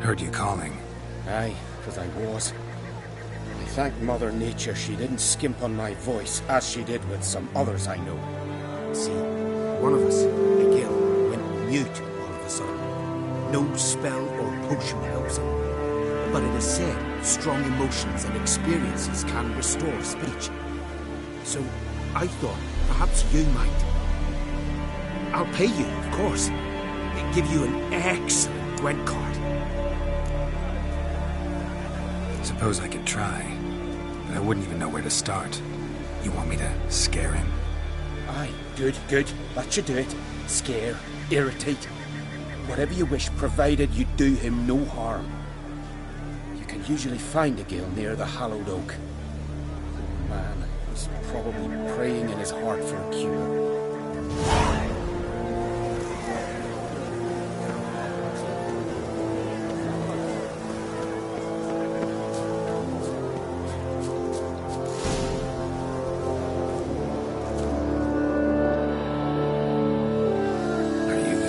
Heard you calling. Aye, 'cause I was. I thank Mother Nature she didn't skimp on my voice, as she did with some others I know. See, one of us, a gill, went mute all of a sudden. No spell or potion helps him. But it is said strong emotions and experiences can restore speech. So I thought perhaps you might. I'll pay you, of course. Give you an excellent Gwent card. Suppose I could try, but I wouldn't even know where to start. You want me to scare him? Aye, good. That should do it. Scare, irritate. Whatever you wish, provided you do him no harm. You can usually find a gill near the hallowed oak. Oh man, he's probably praying in his heart for a cure.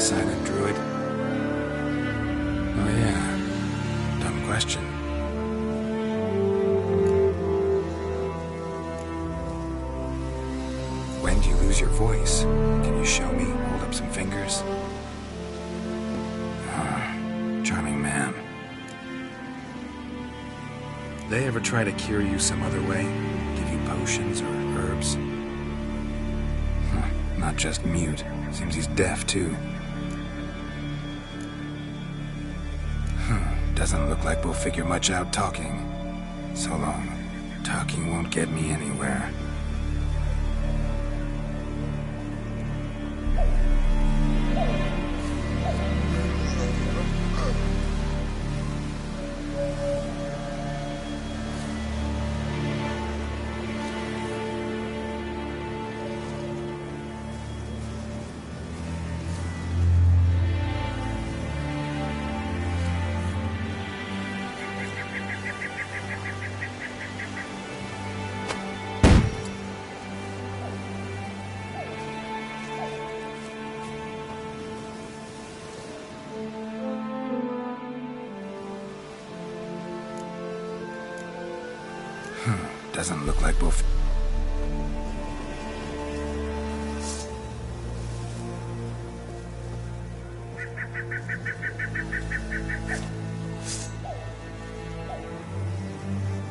Silent druid? Oh yeah. Dumb question. When do you lose your voice? Can you show me? Hold up some fingers? Charming man. They ever try to cure you some other way? Give you potions or herbs? Not just mute. Seems he's deaf too. Doesn't look like we'll figure much out talking. So long. Talking won't get me anywhere. Doesn't look like we'll...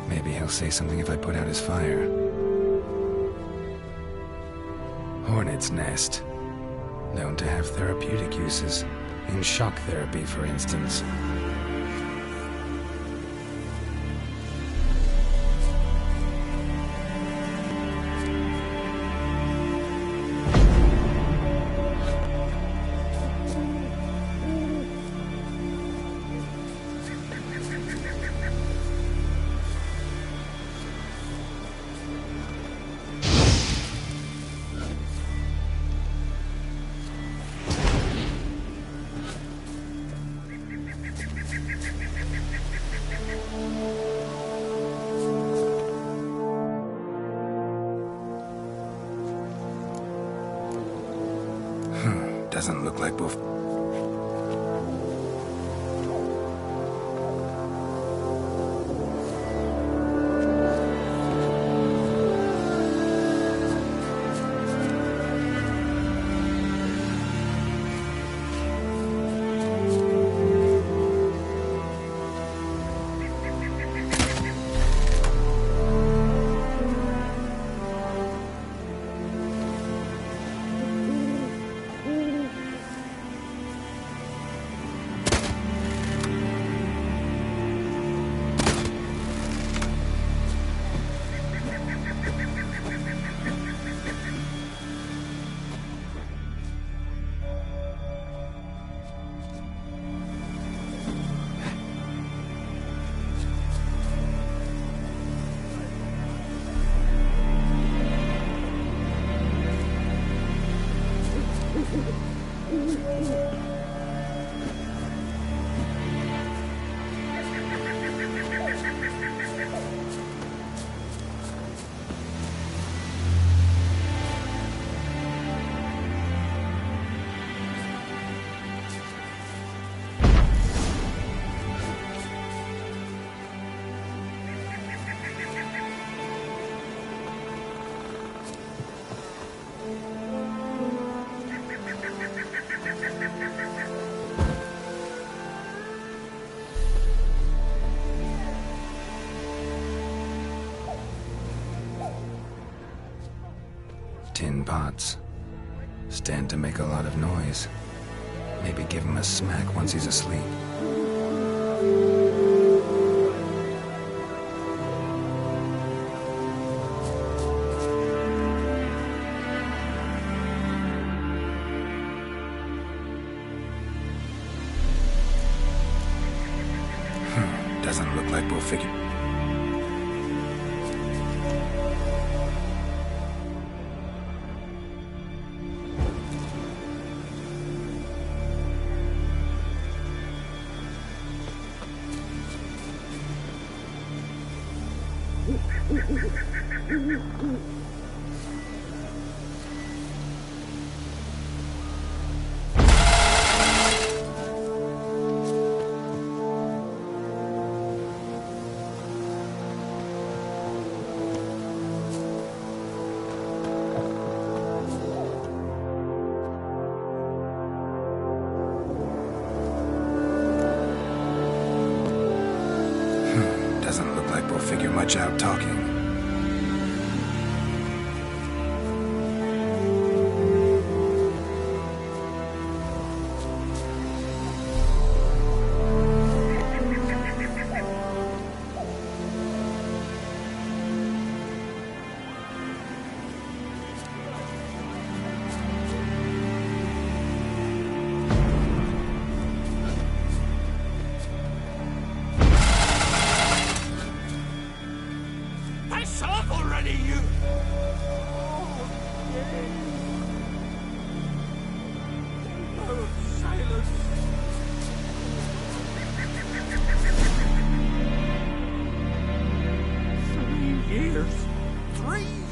Maybe he'll say something if I put out his fire. Hornet's nest. Known to have therapeutic uses. In shock therapy, for instance. Doesn't look like both. tin pots. Stand to make a lot of noise. Maybe give him a smack once he's asleep. Doesn't look like we'll figure... Doesn't look like we'll figure much out talking.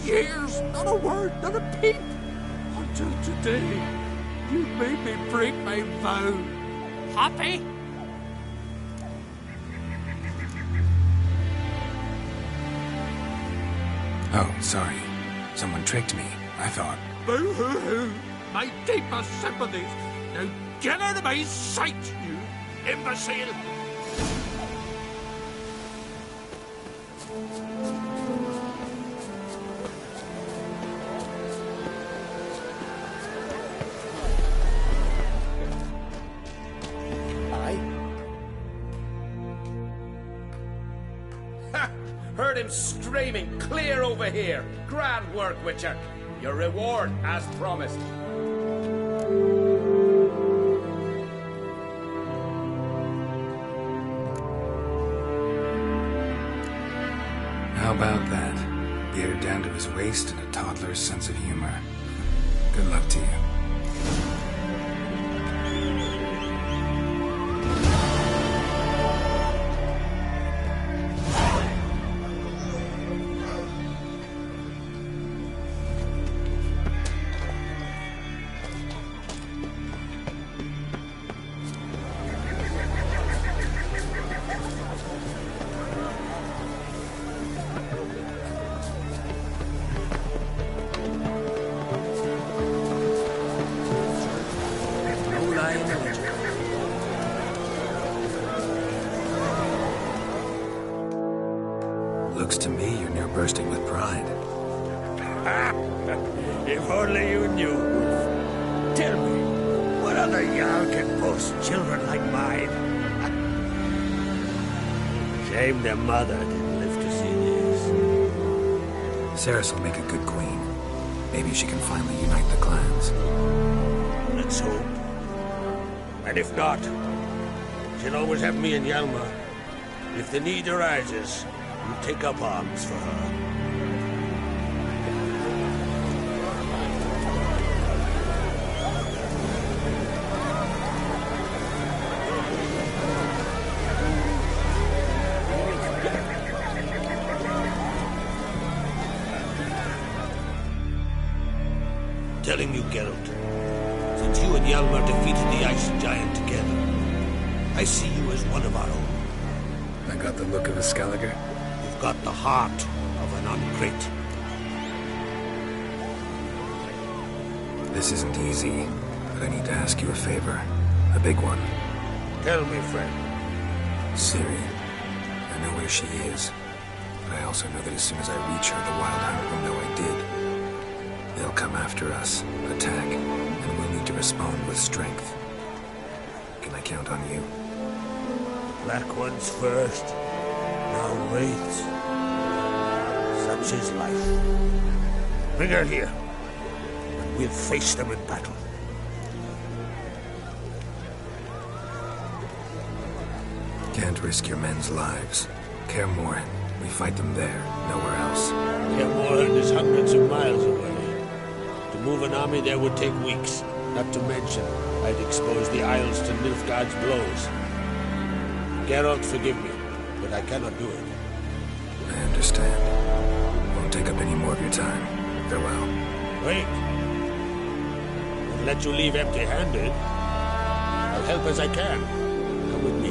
Years, not a word, not a peep. Until today, you made me break my vow. Happy? Oh, sorry. Someone tricked me, I thought. Boo-hoo-hoo. My deepest sympathies. Now get out of my sight, you imbecile. Heard him screaming, clear over here. Grand work, Witcher. Your reward, as promised. How about that? Beard down to his waist and a toddler's sense of humor. Good luck to you. Looks to me you're near bursting with pride. If only you knew. Tell me, what other Jarl can boast children like mine? Shame their mother didn't live to see this. Ceres will make a good queen. Maybe she can finally unite the clans. Let's hope. And if not, she'll always have me and Hjalmar. If the need arises, you take up arms for her. Telling you, Geralt, since you and Hjalmar defeated the Ice Giant together, I see you as one of our own. I got the look of a Skelliger. You've got the heart of an Uncrate. This isn't easy, but I need to ask you a favor. A big one. Tell me, friend. Ciri. I know where she is, but I also know that as soon as I reach her, the Wild Hunt will know I did. They'll come after us, attack, and we'll need to respond with strength. Can I count on you? Black ones first, now wraiths. Such is life. Bring her here, and we'll face them in battle. Can't risk your men's lives. Kaer Morhen, we fight them there, nowhere else. Kaer Morhen is hundreds of miles away. To move an army there would take weeks. Not to mention, I'd expose the Isles to Nilfgaard's blows. Geralt, forgive me, but I cannot do it. I understand. Won't take up any more of your time. Farewell. Wait. Won't let you leave empty-handed. I'll help as I can. Come with me.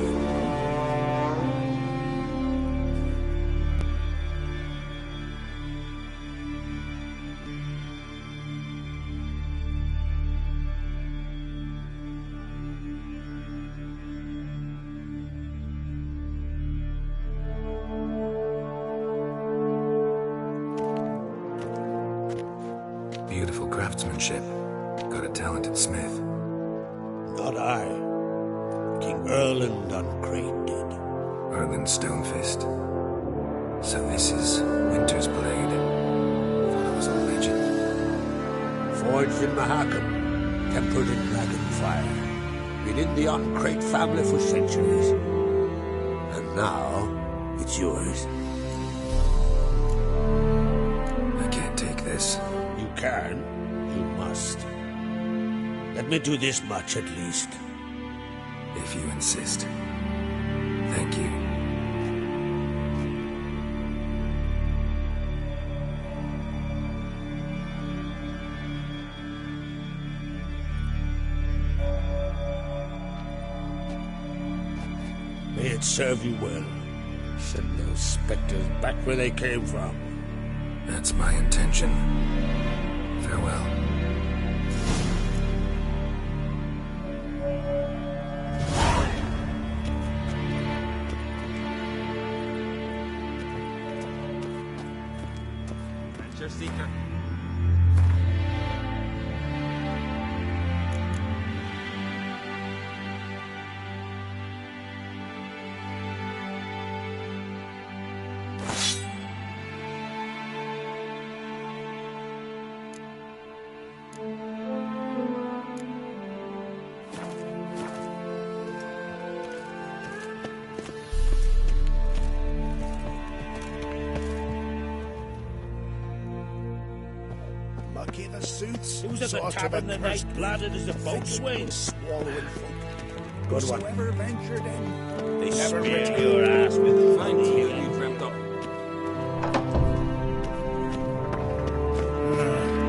Beautiful craftsmanship. Got a talented smith. Not I. King Erland Uncrate did. Erland Stonefist. So this is Winter's Blade. Thought it was a legend. Forged in Mahakam, tempered in dragon fire. Been in the Uncrate family for centuries. And now, it's yours. I can't take this. You can. You must. Let me do this much at least. If you insist. Thank you. May it serve you well. Send those specters back where they came from. That's my intention. Farewell. Adventure Seeker. Mucky the suits. Who's at the tavern the night bladdered as a boatswain? Swallowing folk. Good one. Whosoever ventured in. They never spear returned. your ass with Fine kill you dreamt up.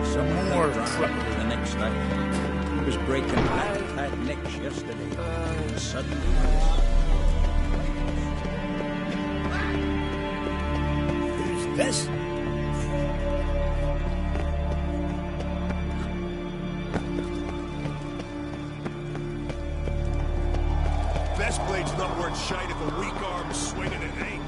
Some more trouble the next night. He was breaking back necks yesterday. Suddenly. Who's this? Best blade's not worth shite if a weak arm's swinging it ain't.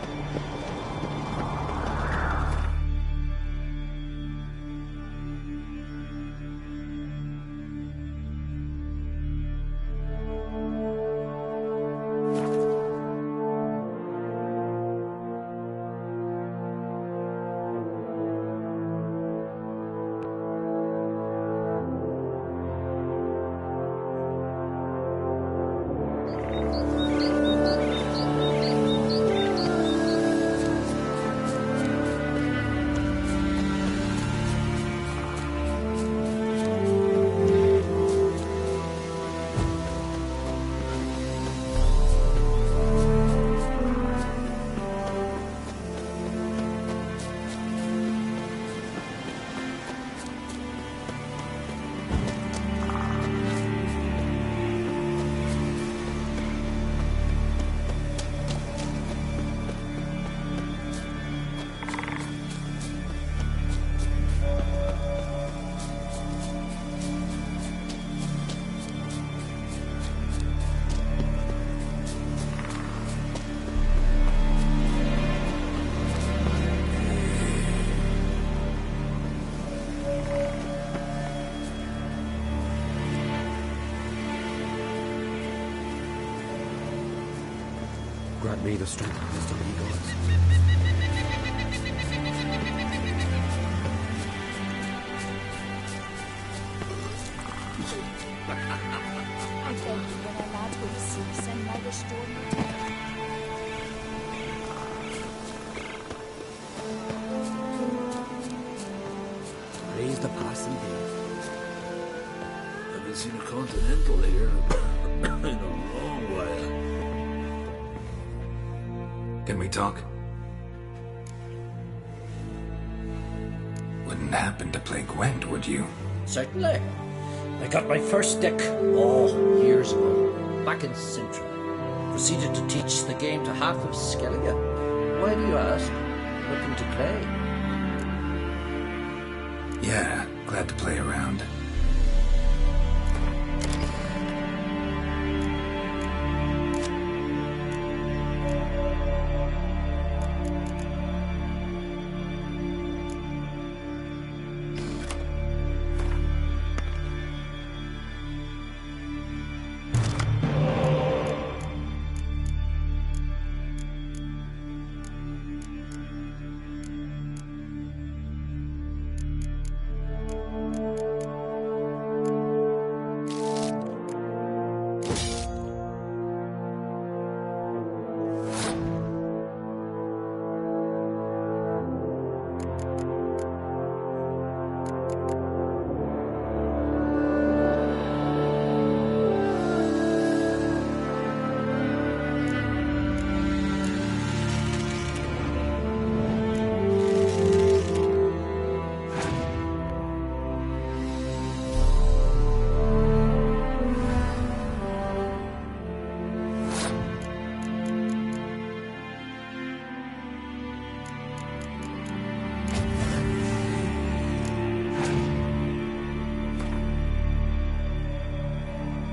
grant me the strength and wisdom of you gods. I beg you, when our lads go to sea, send my restored lieutenant. Praise the passing day. Haven't seen a continental here in a long while. Can we talk? Wouldn't happen to play Gwent, would you? Certainly. I got my first stick, years ago, back in Sintra. Proceeded to teach the game to half of Skellige. Why do you ask? Looking to play? Yeah, glad to play around.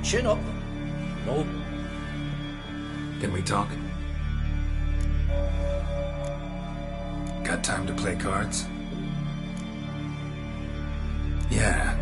Chin up. No. Can we talk? Got time to play cards? Yeah.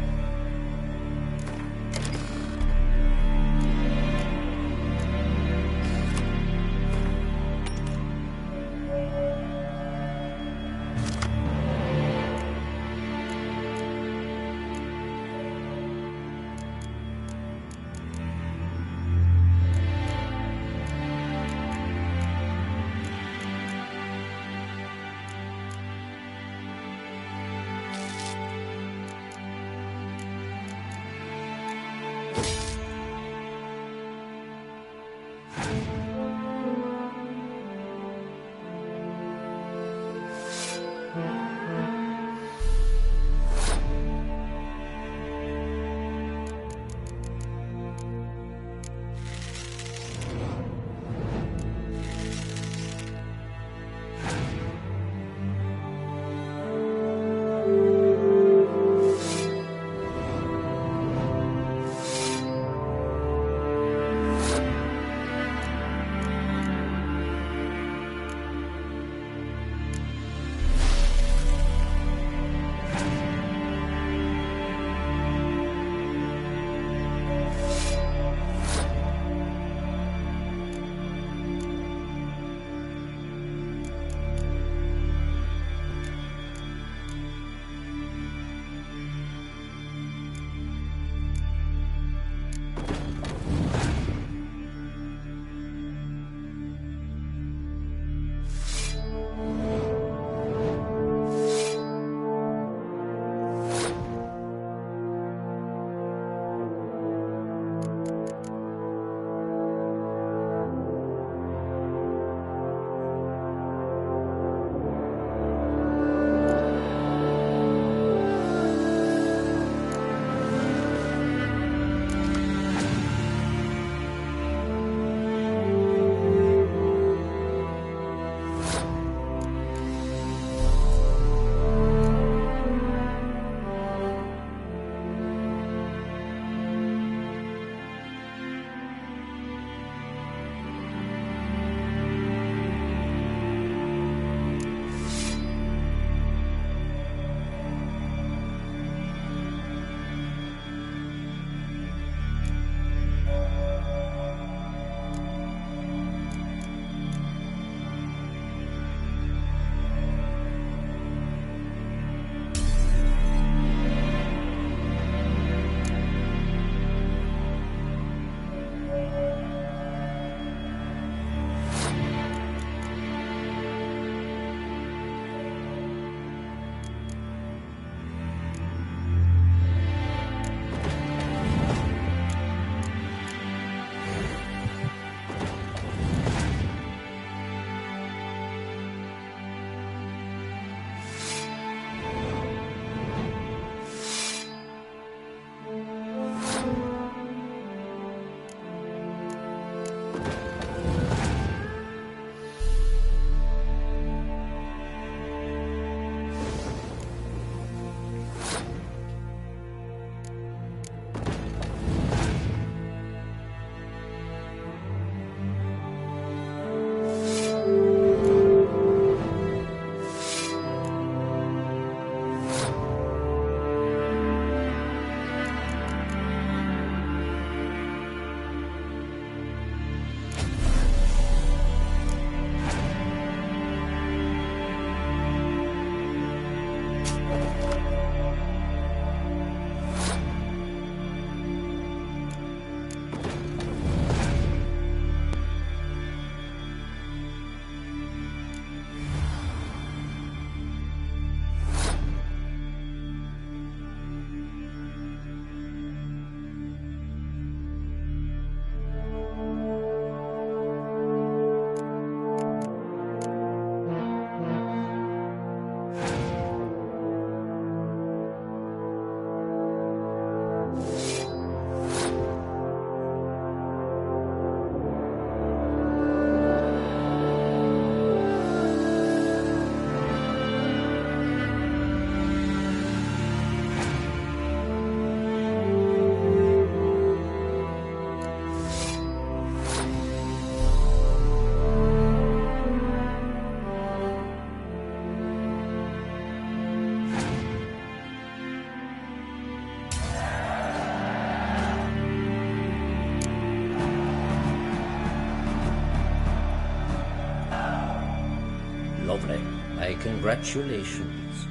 Congratulations.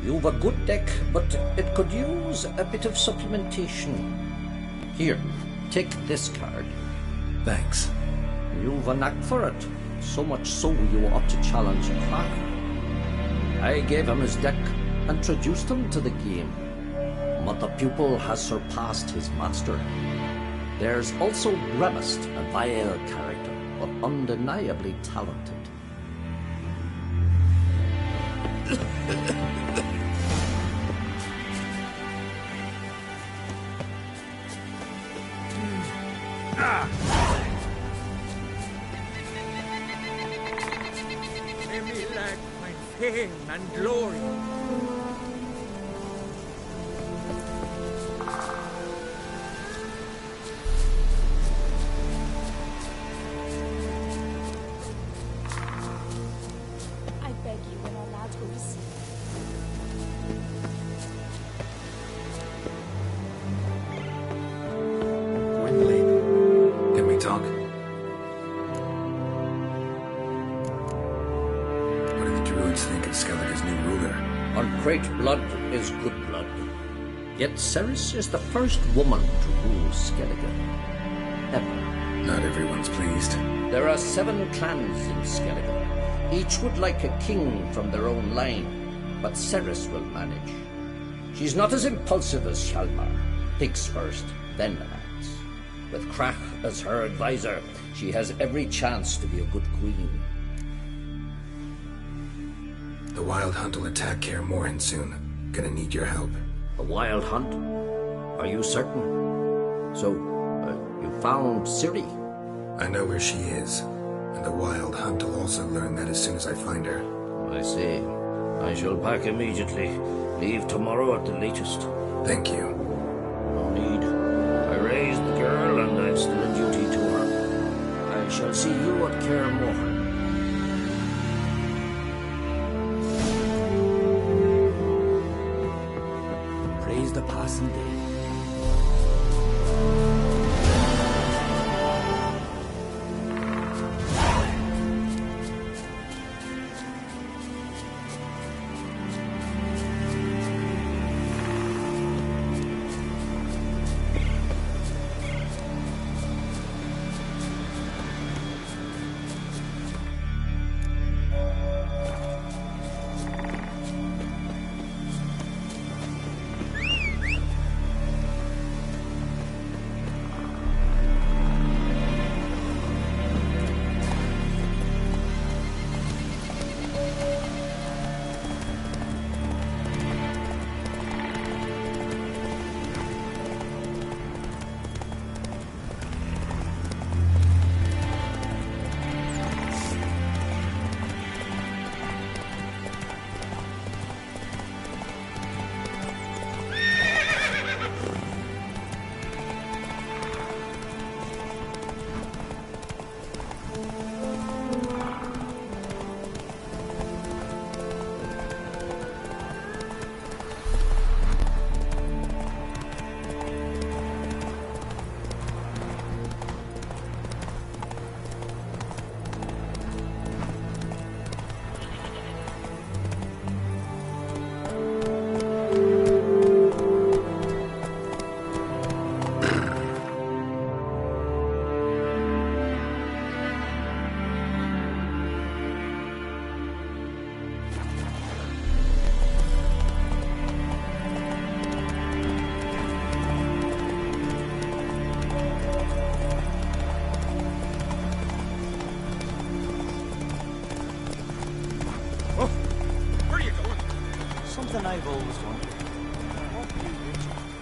You've a good deck, but it could use a bit of supplementation. Here, take this card. Thanks. You've a knack for it. So much so you ought to challenge Crack. I gave him his deck, introduced him to the game. But the pupil has surpassed his master. There's also Gramist, a vile character, but undeniably talented. May me lack my fame and glory. I beg you, when our lads go to sea. Gwynlene, can we talk? What do the druids think of Skellige's new ruler? Uncrate blood is good blood. Yet Ceres is the first woman to rule Skellige. Ever. Not everyone's pleased. There are 7 clans in Skellige. Each would like a king from their own line, but Ceres will manage. She's not as impulsive as Hjalmar. Thinks first, then acts. With Krach as her advisor, she has every chance to be a good queen. The Wild Hunt will attack Kaer Morhen soon. Gonna need your help. A wild hunt? Are you certain? So, you found Ciri? I know where she is. And the Wild Hunt will also learn that as soon as I find her. I see. I shall pack immediately. Leave tomorrow at the latest. Thank you. No need. I raised the girl and I've still a duty to her. I shall see you at Kaer Morhen. Praise the passing day. Something I've always wondered. What do you, Richard?